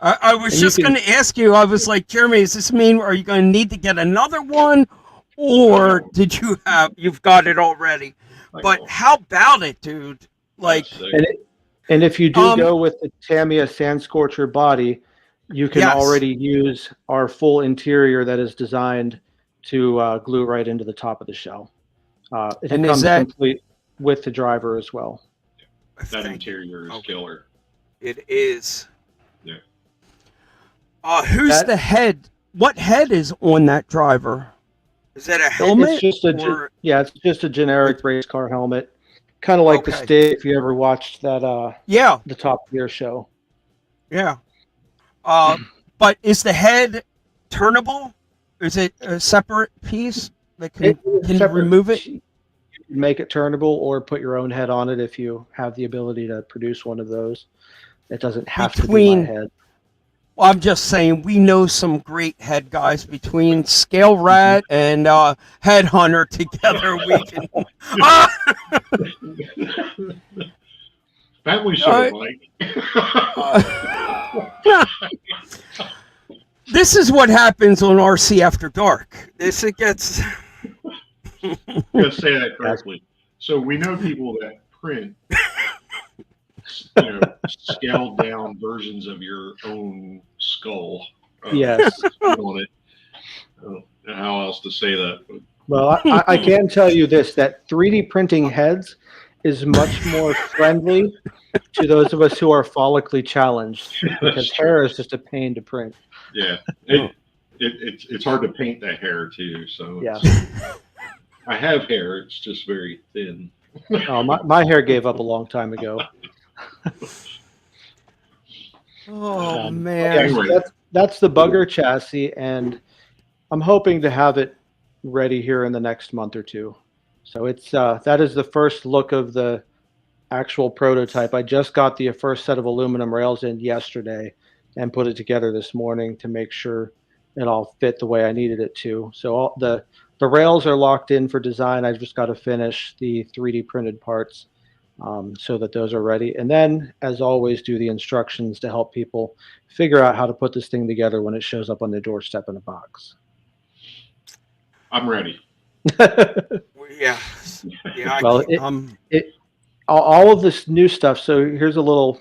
I was just going to ask you. I was like, Jeremy, does this mean are you going to need to get another one, or did you've got it already? But how about it, dude? Like, and if you do go with the Tamiya Sand Scorcher body, you can already use our full interior that is designed to glue right into the top of the shell. It comes complete with the driver as well. That interior is killer. It is. Yeah. Who's the head? What head is on that driver? Is that a helmet? It's just a generic race car helmet. Kind of like the Stig, if you ever watched that the Top Gear show. Yeah. But is the head turnable? Is it a separate piece that can you remove it? You can make it turnable or put your own head on it if you have the ability to produce one of those. It doesn't have to be my head. Well, I'm just saying, we know some great head guys between Scale Rat and Headhunter together. We can. Family show, Mike. This is what happens on RC After Dark. It gets. Let's say that correctly. So we know people that print, scaled down versions of your own skull. Yes. On it. I don't know how else to say that. But Well, I can tell you this, that 3D printing heads is much more friendly to those of us who are follically challenged, because hair is just a pain to print. yeah, it's hard to paint that hair too. So Yeah. I have hair. It's just very thin. Oh, my hair gave up a long time ago. Oh Yeah, man! so that's the bugger chassis, and I'm hoping to have it ready here in the next month or two. So it's that is the first look of the actual prototype. I just got the first set of aluminum rails in yesterday and put it together this morning to make sure it all fit the way I needed it to. So all the rails are locked in for design. I've just got to finish the 3D printed parts so that those are ready. And then, as always, do the instructions to help people figure out how to put this thing together when it shows up on their doorstep in a box. I'm ready. Yeah. Well, all of this new stuff. So here's a little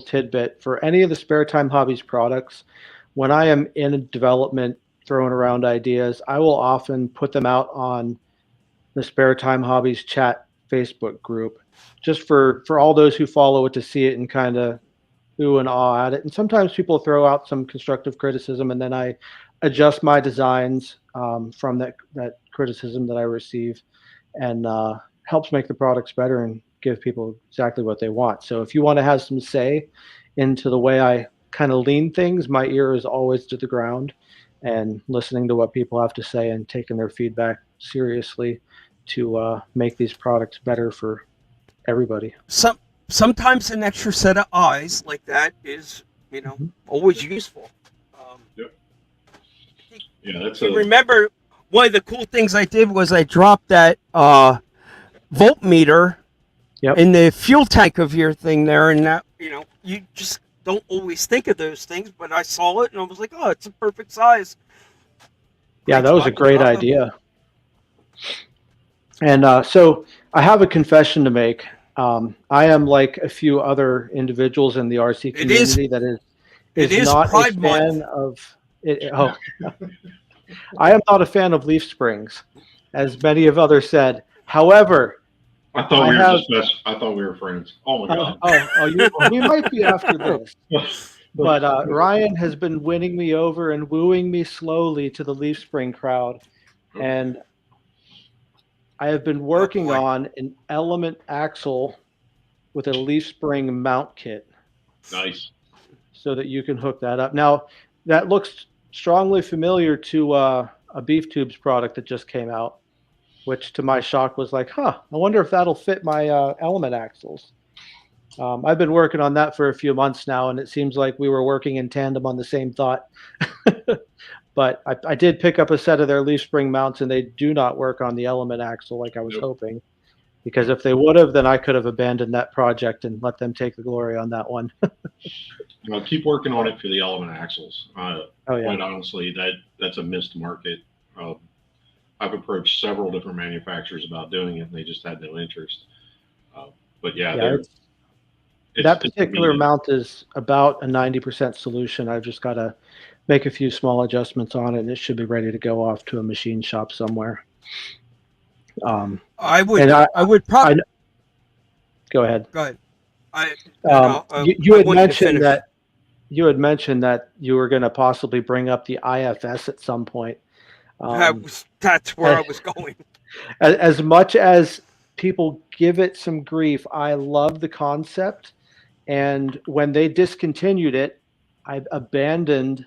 tidbit for any of the Spare Time Hobbies products. When I am in development, throwing around ideas, I will often put them out on the Spare Time Hobbies chat Facebook group, just for all those who follow it to see it and kind of ooh and ah at it. And sometimes people throw out some constructive criticism, and then I adjust my designs from that criticism that I receive, and helps make the products better and give people exactly what they want. So if you want to have some say into the way I kind of lean things, my ear is always to the ground and listening to what people have to say and taking their feedback seriously to make these products better for everybody. Sometimes an extra set of eyes like that is, always useful. Yeah, that's Remember, one of the cool things I did was I dropped that voltmeter in the fuel tank of your thing there, and that you just don't always think of those things, but I saw it and I was like, oh, it's a perfect size. Yeah, that was a great idea. And so I have a confession to make. I am like a few other individuals in the RC community that is not a fan of it. Oh, I am not a fan of leaf springs, as many of others said. However, I thought we were friends. Oh my God. We might be after this. But Ryan has been winning me over and wooing me slowly to the leaf spring crowd, and I have been working on an element axle with a leaf spring mount kit. Nice. So that you can hook that up. Now, that looks strongly familiar to a Beef Tubes product that just came out, which to my shock was like, I wonder if that'll fit my element axles. I've been working on that for a few months now, and it seems like we were working in tandem on the same thought. But I did pick up a set of their leaf spring mounts, and they do not work on the element axle like I was hoping. Because if they would have, then I could have abandoned that project and let them take the glory on that one. Keep working on it for the element axles. Quite honestly, that's a missed market. I've approached several different manufacturers about doing it, and they just had no interest. But that particular mount is about a 90% solution. I've just got to make a few small adjustments on it, and it should be ready to go off to a machine shop somewhere. I would probably go ahead. Go ahead. You had mentioned that you were going to possibly bring up the IFS at some point. That's where I was going. As much as people give it some grief, I love the concept. And when they discontinued it, I abandoned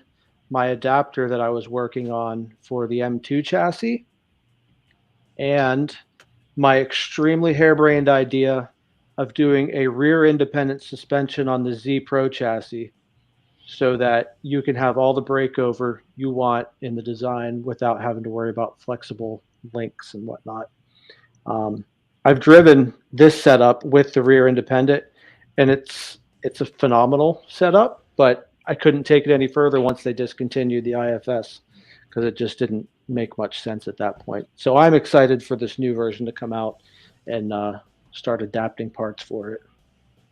my adapter that I was working on for the M2 chassis. And my extremely harebrained idea of doing a rear independent suspension on the Z Pro chassis so that you can have all the breakover you want in the design without having to worry about flexible links and whatnot. I've driven this setup with the rear independent, and it's a phenomenal setup, but I couldn't take it any further once they discontinued the IFS because it just didn't make much sense at that point. So I'm excited for this new version to come out and start adapting parts for it.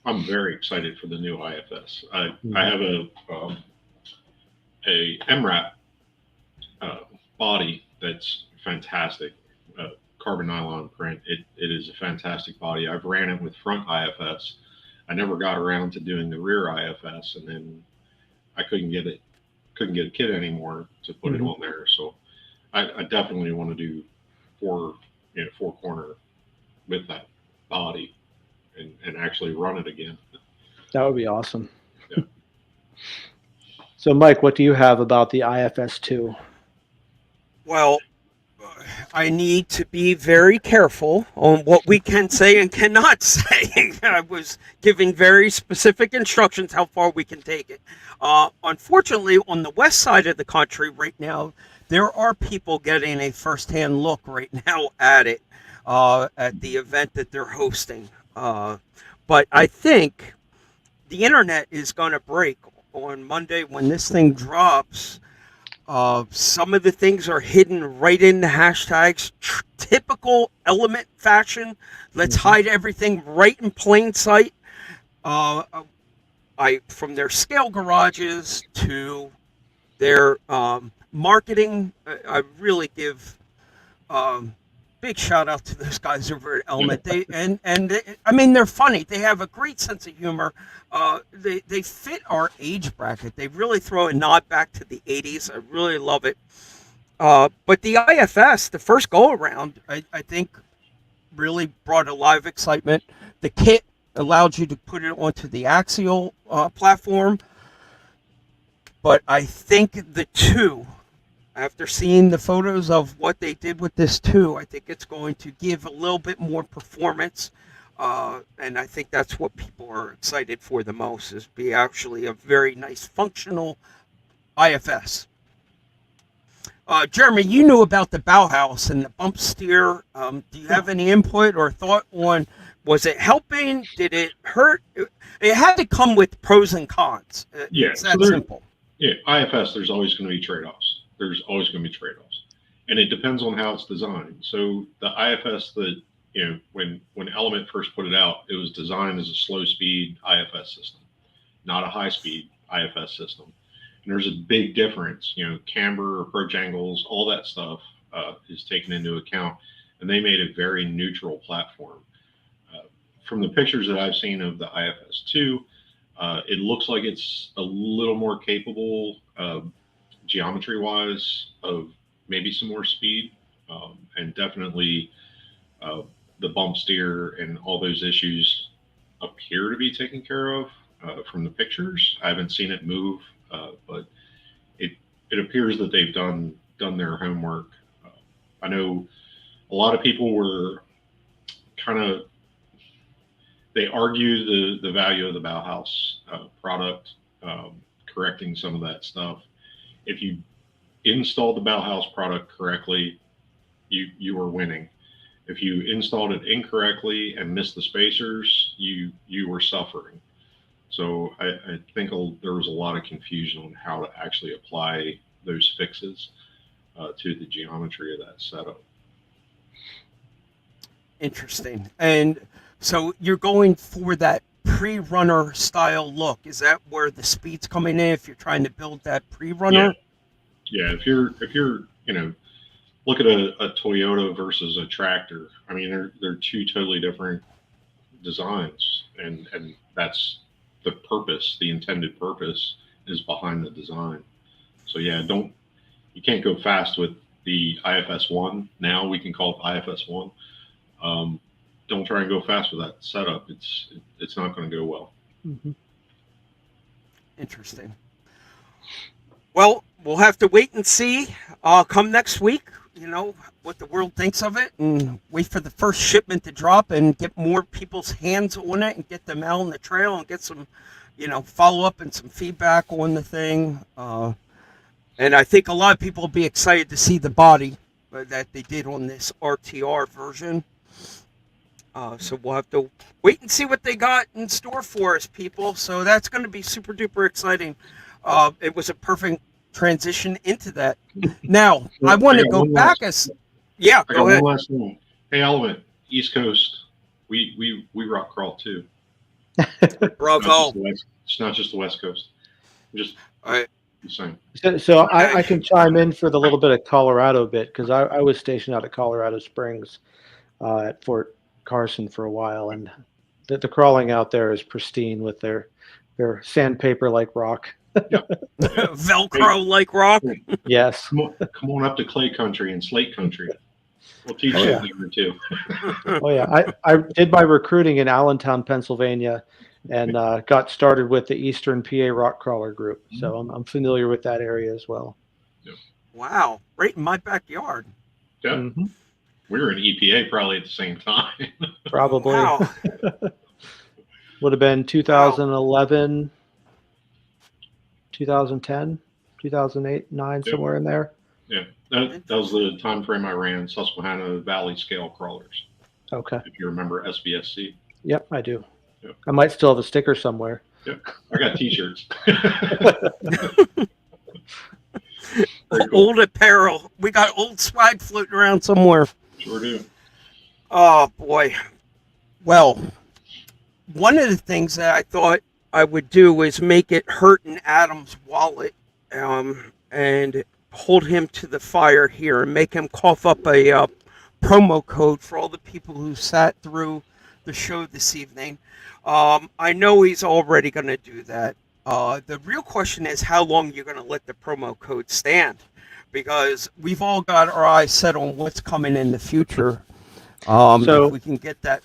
I'm very excited for the new IFS. I Mhm. have a MRAP body that's fantastic. Carbon nylon print. It is a fantastic body. I've ran it with front IFS. I never got around to doing the rear IFS, and then I couldn't get a kit anymore to put it Mhm. on there. So I definitely want to do four corner with that body and actually run it again. That would be awesome. Yeah. So, Mike, what do you have about the IFS2? Well, I need to be very careful on what we can say and cannot say. I was giving very specific instructions how far we can take it. Unfortunately, on the west side of the country right now, there are people getting a firsthand look right now at it at the event that they're hosting. But I think the internet is going to break on Monday when this thing drops. Some of the things are hidden right in the hashtags, typical Element fashion. Let's hide everything right in plain sight. From their scale garages to their marketing, I really give big shout out to those guys over at Element. I mean, they're funny. They have a great sense of humor. They fit our age bracket. They really throw a nod back to the 80s. I really love it. But the IFS, the first go around, I think really brought a lot of excitement. The kit allowed you to put it onto the Axial platform. But I think the 2, after seeing the photos of what they did with this 2, I think it's going to give a little bit more performance. And I think that's what people are excited for the most, is be actually a very nice functional IFS. Jeremy, you knew about the Bauhaus and the bump steer. Do you have any input or thought on, was it helping? Did it hurt? It had to come with pros and cons. Yeah, It's that so simple. Yeah, IFS, there's always going to be trade-offs. There's always going to be trade-offs. And it depends on how it's designed. So the IFS that, when Element first put it out, it was designed as a slow-speed IFS system, not a high-speed IFS system. And there's a big difference. Camber, approach angles, all that stuff is taken into account. And they made a very neutral platform. From the pictures that I've seen of the IFS2, it looks like it's a little more capable geometry-wise of maybe some more speed, and definitely the bump steer and all those issues appear to be taken care of from the pictures. I haven't seen it move, but it appears that they've done their homework. I know a lot of people were they argue the value of the Bauhaus product, correcting some of that stuff. If you installed the Bauhaus product correctly, you were winning. If you installed it incorrectly and missed the spacers, you were suffering. So I think there was a lot of confusion on how to actually apply those fixes to the geometry of that setup. Interesting. And so you're going for that pre-runner style look. Is that where the speed's coming in if you're trying to build that pre-runner? Yeah. If you're look at a Toyota versus a tractor. I mean, they're two totally different designs, and that's the purpose. The intended purpose is behind the design. So yeah, you can't go fast with the IFS1. Now we can call it IFS1. Don't try and go fast with that setup. It's not going to go well. Mm-hmm. Interesting. Well, we'll have to wait and see. Come next week, what the world thinks of it, and wait for the first shipment to drop and get more people's hands on it and get them out on the trail and get some, follow up and some feedback on the thing. And I think a lot of people will be excited to see the body that they did on this RTR version. So we'll have to wait and see what they got in store for us, people. So that's going to be super duper exciting. It was a perfect transition into that. Now, I want to go back yeah, I go got ahead. one last thing. Hey, Element, East Coast, we rock crawl too. Bravo. It's not just the West Coast. Just All right. the same. So I can chime in for the little bit of Colorado bit because I was stationed out at Colorado Springs at Fort Carson for a while, and the crawling out there is pristine with their sandpaper like rock. Velcro like rock. Yes. Come on up to Clay Country and Slate Country. We'll teach you a thing or two. Oh yeah, I did my recruiting in Allentown, Pennsylvania, and got started with the Eastern PA Rock Crawler Group. So I'm familiar with that area as well. Wow, right in my backyard. Yeah. Mm-hmm. We were in EPA probably at the same time. Probably. Wow. Would have been 2011, 2010, 2008, 9, somewhere in there. Yeah, that was the time frame I ran Susquehanna Valley Scale Crawlers. Okay. If you remember SBSC. Yep, I do. Yep. I might still have a sticker somewhere. Yep. I got T-shirts. Old apparel. We got old swag floating around somewhere. Sure do. Oh boy. Well, one of the things that I thought I would do is make it hurt in Adam's wallet, and hold him to the fire here and make him cough up a promo code for all the people who sat through the show this evening. I know he's already going to do that. The real question is how long you're going to let the promo code stand, because we've all got our eyes set on what's coming in the future. So if we can get that.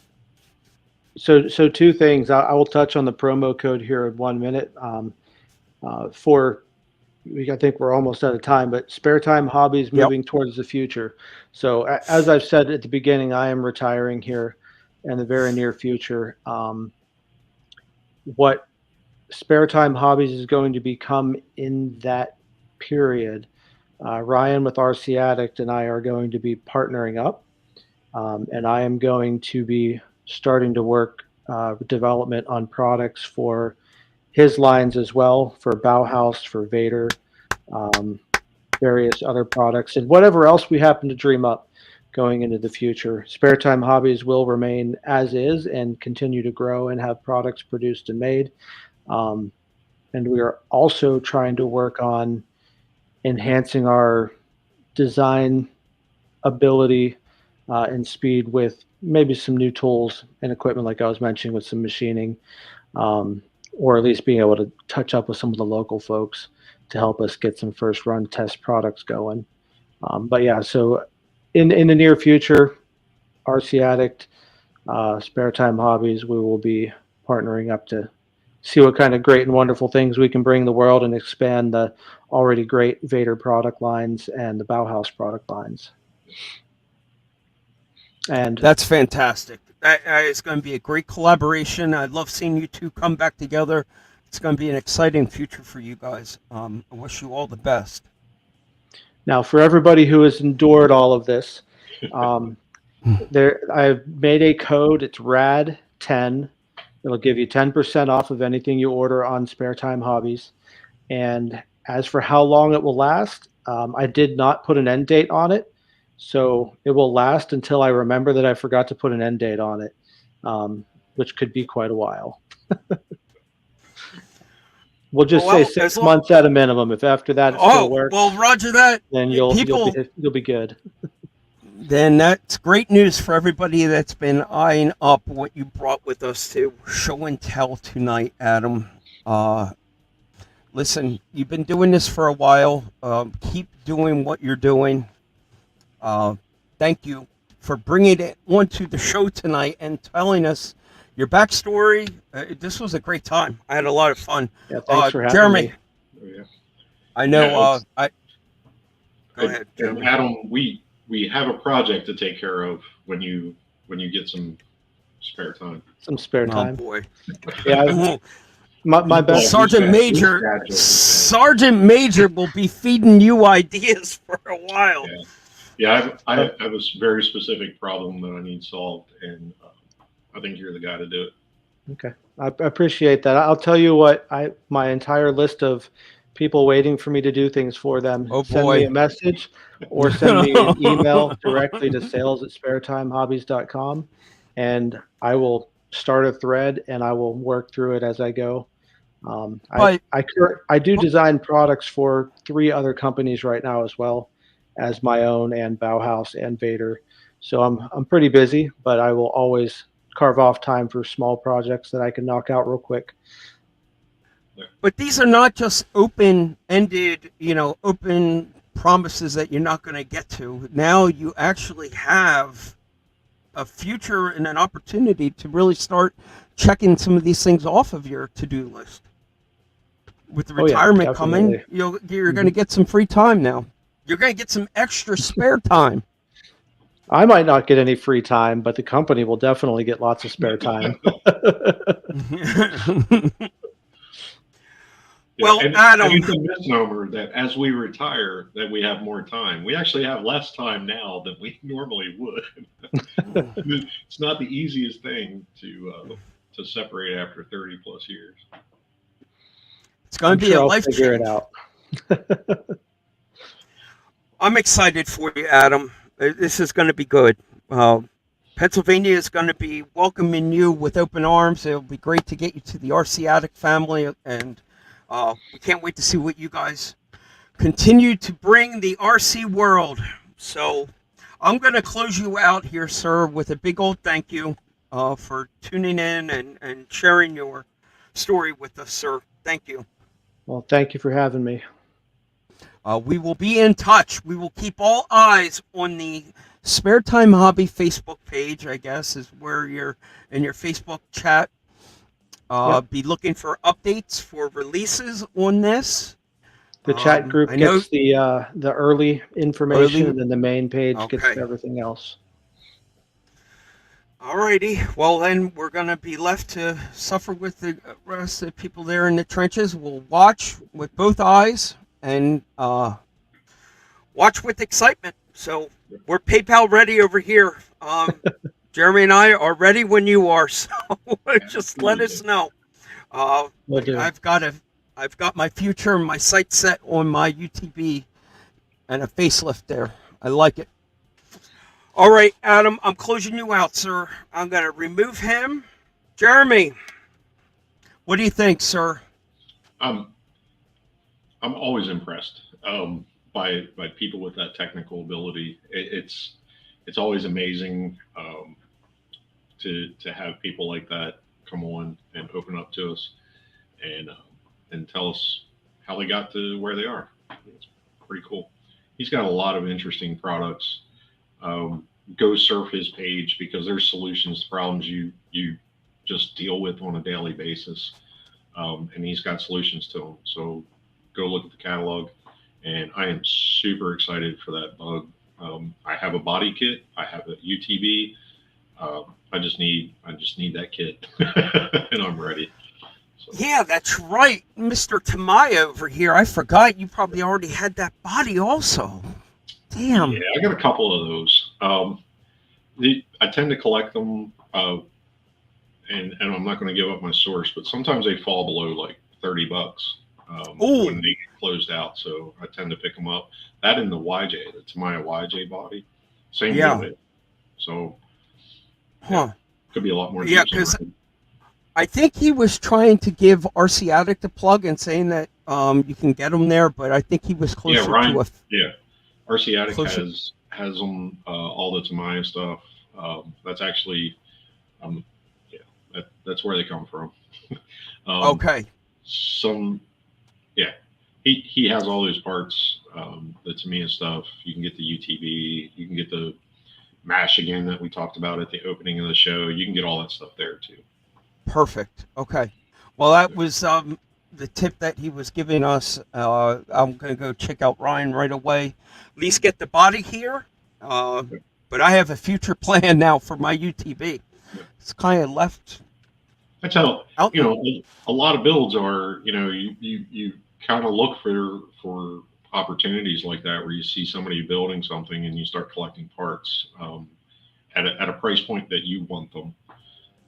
So two things. I will touch on the promo code here in 1 minute. I think we're almost out of time, but Spare Time Hobbies moving towards the future. So as I've said at the beginning, I am retiring here in the very near future. What Spare Time Hobbies is going to become in that period, Ryan with RC Addict and I are going to be partnering up, and I am going to be starting to work development on products for his lines as well, for Bauhaus, for Vader, various other products, and whatever else we happen to dream up going into the future. Spare Time Hobbies will remain as is and continue to grow and have products produced and made. And we are also trying to work on enhancing our design ability and speed with maybe some new tools and equipment, like I was mentioning, with some machining, or at least being able to touch up with some of the local folks to help us get some first run test products going. But yeah, so in the near future, RC Addict, Spare Time Hobbies, we will be partnering up to see what kind of great and wonderful things we can bring the world and expand the already great Vader product lines and the Bauhaus product lines. And That's fantastic. It's going to be a great collaboration. I love seeing you two come back together. It's going to be an exciting future for you guys. I wish you all the best. now, for everybody who has endured all of this, I've made a code. It's RAD10. It'll give you 10% off of anything you order on Spare Time Hobbies. And as for how long it will last, I did not put an end date on it. So it will last until I remember that I forgot to put an end date on it, which could be quite a while. We'll just say 6 months at a minimum. If after that it still works, well, roger that. then you'll be good. Then that's great news for everybody that's been eyeing up what you brought with us to show and tell tonight, Adam. Listen, you've been doing this for a while. Keep doing what you're doing. Thank you for bringing it onto the show tonight and telling us your backstory. This was a great time. I had a lot of fun. Yeah, thanks for having Jeremy, me. Yeah. I know. Go ahead, Jeremy. Adam, we have a project to take care of when you get some spare time. Some spare time. Oh boy. Yeah, my best. Sergeant Major will be feeding you ideas for a while. Yeah, I have a very specific problem that I need solved, and I think you're the guy to do it. Okay, I appreciate that. I'll tell you what, my entire list of people waiting for me to do things for them. Oh Send me boy. a message or send me an email directly to sales@sparetimehobbies.com, and I will start a thread and I will work through it as I go. But I do design products for 3 other companies right now as well as my own and Bauhaus and Vader. So I'm pretty busy, but I will always carve off time for small projects that I can knock out real quick. But these are not just open-ended, open promises that you're not going to get to. Now you actually have a future and an opportunity to really start checking some of these things off of your to-do list. With the Oh, yeah, retirement coming, definitely. you're going to get some free time now. You're going to get some extra spare time. I might not get any free time, but the company will definitely get lots of spare time. Well, and Adam, it's a misnomer that as we retire, that we have more time. We actually have less time now than we normally would. It's not the easiest thing to separate after 30 plus years. it's going I'm to be sure a I'll life figure change. it out. I'm excited for you, Adam. This is going to be good. Pennsylvania is going to be welcoming you with open arms. It'll be great to get you to the RC Addict family, and we can't wait to see what you guys continue to bring the RC world. So I'm going to close you out here, sir, with a big old thank you for tuning in and sharing your story with us, sir. Thank you. Well, thank you for having me. We will be in touch. We will keep all eyes on the Spare Time Hobby Facebook page, I guess, is where you're in your Facebook chat. Yep. Be looking for updates for releases on this. The chat group I know gets the early information, Early- and then the main page gets Okay. everything else. Alrighty. Well, then we're going to be left to suffer with the rest of the people there in the trenches. We'll watch with both eyes and watch with excitement. So we're PayPal ready over here. Jeremy and I are ready when you are. So just let us know. Will do. I've got my future and my sights set on my UTV and a facelift there. I like it. All right, Adam, I'm closing you out, sir. I'm going to remove him. Jeremy, what do you think, sir? I'm always impressed by people with that technical ability. It's always amazing to have people like that come on and open up to us and tell us how they got to where they are. It's pretty cool. He's got a lot of interesting products. Go surf his page because there's solutions to problems you just deal with on a daily basis, and he's got solutions to them. So go look at the catalog, and I am super excited for that bug. I have a body kit. I have a UTV. I just need that kit, and I'm ready. So. Yeah, that's right, Mr. Tamayo over here. I forgot you probably already had that body also. Damn. Yeah, I got a couple of those. I tend to collect them, and I'm not going to give up my source, but sometimes they fall below like $30 when they get closed out. So I tend to pick them up. That in the YJ, the Tamiya YJ body, same unit. So could be a lot more. Yeah, because I think he was trying to give RC Addict a plug and saying that you can get them there, but I think he was closer to a. Yeah, RC Addict has them all the Tamiya stuff. That's actually, that's where they come from. Okay. He has all those parts. The Tamiya stuff. You can get the UTV. You can get the mash again that we talked about at the opening of the show. You can get all that stuff there too. Perfect. Okay. Well, that was the tip that he was giving us. I'm going to go check out Ryan right away. At least get the body here. But I have a future plan now for my UTV. It's kind of left. That's how, a lot of builds are, you kind of look for opportunities like that where you see somebody building something and you start collecting parts at a price point that you want them.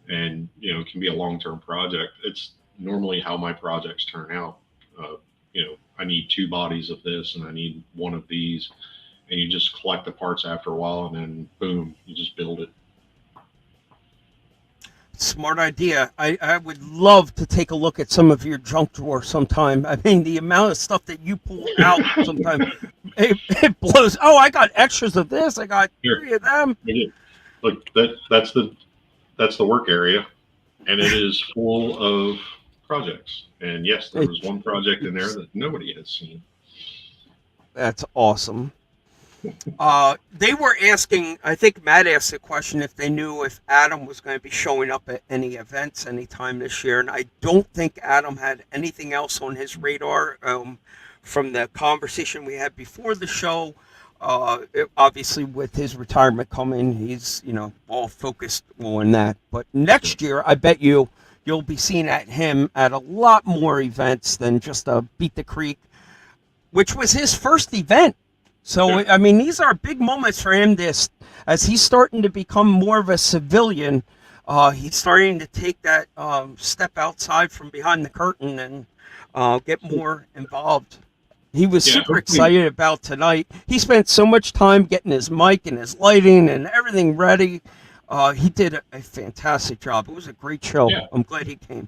and it can be a long-term project. It's normally how my projects turn out. I need 2 bodies of this, and I need 1 of these, and you just collect the parts after a while, and then boom, you just build it. Smart idea. I would love to take a look at some of your junk drawer sometime. I mean, the amount of stuff that you pull out sometimes, it blows. Oh, I got extras of this. I got 3 of them. Look, that's the work area, and it is full of projects. And yes, there was one project in there that nobody has seen. That's awesome. They were asking, I think Matt asked the question if they knew if Adam was going to be showing up at any events anytime this year, and I don't think Adam had anything else on his radar. From the conversation we had before the show, obviously with his retirement coming, he's all focused on that. But next year, I bet you'll be seeing him at a lot more events than just Beat the Creek, which was his first event. So, I mean, these are big moments for him. As he's starting to become more of a civilian, he's starting to take that step outside from behind the curtain and get more involved. He was super excited about tonight. He spent so much time getting his mic and his lighting and everything ready. He did a fantastic job. It was a great show. Yeah. I'm glad he came.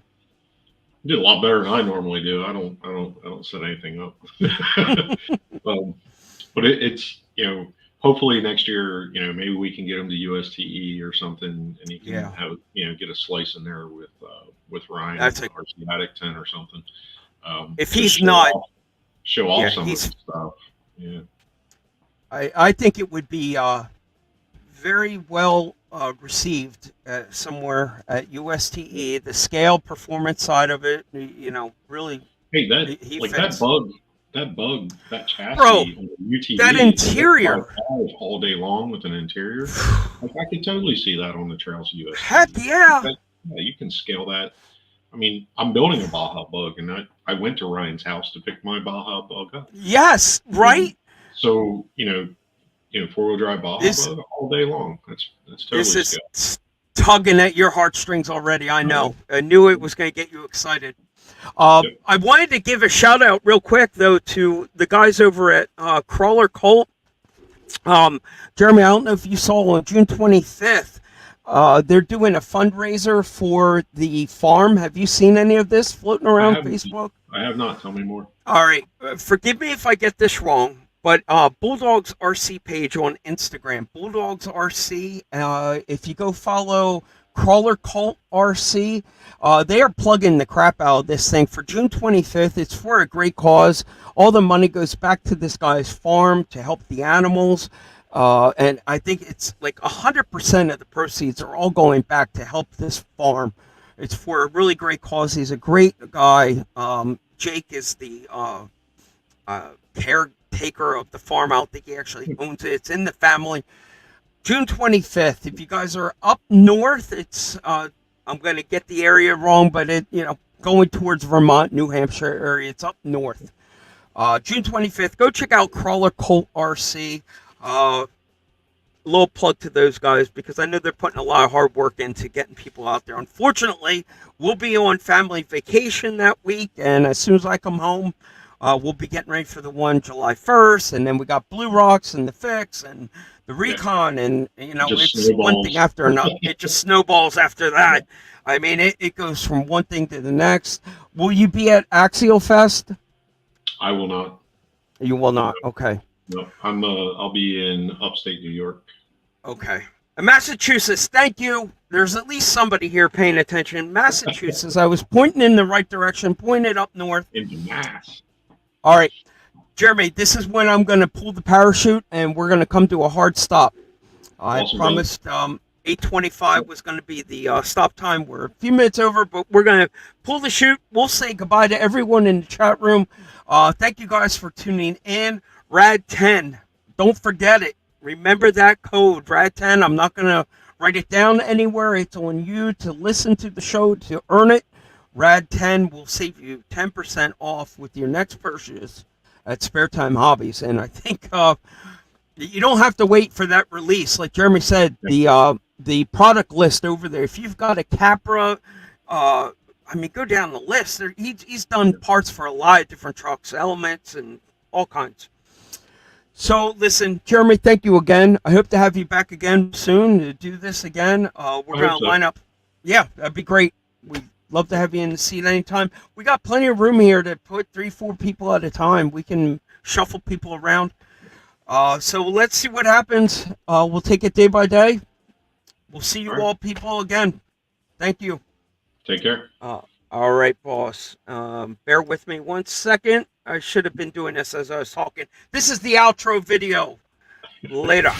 He did a lot better than I normally do. I don't set anything up. But it's hopefully next year maybe we can get him to USTE or something, and he can have get a slice in there with Ryan or Addicton or something. If he's not show off some of the stuff. Yeah, I think it would be very well received somewhere at USTE. The scale performance side of it, really. Hey, that chassis, bro, UTV, that interior all day long with an interior. I could totally see that on the trails of US. Heck yeah. You can scale that. I mean, I'm building a Baja Bug, and I went to Ryan's house to pick my Baja Bug up. Yes, right. So 4-wheel drive Baja Bug all day long. That's totally this is tugging at your heartstrings already. I know. I knew it was going to get you excited. I wanted to give a shout out real quick though to the guys over at Crawler Colt. Jeremy, I don't know if you saw on June 25th, they're doing a fundraiser for the farm. Have you seen any of this floating around Facebook? I have not. Tell me more. All right. Forgive me if I get this wrong, but Bulldogs RC page on Instagram, Bulldogs RC. If you go follow Crawler Cult RC, they are plugging the crap out of this thing for June 25th. It's for a great cause. All the money goes back to this guy's farm to help the animals. And I think it's like 100% of the proceeds are all going back to help this farm. It's for a really great cause. He's a great guy. Jake is the caretaker of the farm. I don't think he actually owns it. It's in the family. June 25th. If you guys are up north, it's I'm going to get the area wrong, but going towards Vermont, New Hampshire area, it's up north. June 25th. Go check out Crawler Colt RC. Little plug to those guys because I know they're putting a lot of hard work into getting people out there. Unfortunately, we'll be on family vacation that week, and as soon as I come home, we'll be getting ready for the one July 1st, and then we got Blue Rocks and the Fix and the Recon, and it's one thing after another. It just snowballs after that. I mean, it goes from one thing to the next. Will you be at Axial Fest? I will not. You will not. Okay. No, I'll be in upstate New York. Okay. Massachusetts, thank you. There's at least somebody here paying attention. Massachusetts, I was pointing in the right direction, pointed up north. Into Mass. All right. Jeremy, this is when I'm going to pull the parachute, and we're going to come to a hard stop. I promised 8:25 was going to be the stop time. We're a few minutes over, but we're going to pull the chute. We'll say goodbye to everyone in the chat room. Thank you guys for tuning in. RAD10, don't forget it. Remember that code, RAD10. I'm not going to write it down anywhere. It's on you to listen to the show to earn it. RAD10 will save you 10% off with your next purchase at Spare Time Hobbies. And I think you don't have to wait for that release. Like Jeremy said, the the product list over there. If you've got a Capra, I mean, go down the list. He's done parts for a lot of different trucks, Elements, and all kinds. So, listen, Jeremy, thank you again. I hope to have you back again soon to do this again. We're going to line up. Yeah, that'd be great. We'd love to have you in the seat anytime. We got plenty of room here to put 3-4 people at a time. We can shuffle people around. So let's see what happens. We'll take it day by day. We'll see you all people again. Thank you. Take care. All right, boss. Bear with me 1 second. I should have been doing this as I was talking. This is the outro video. Later.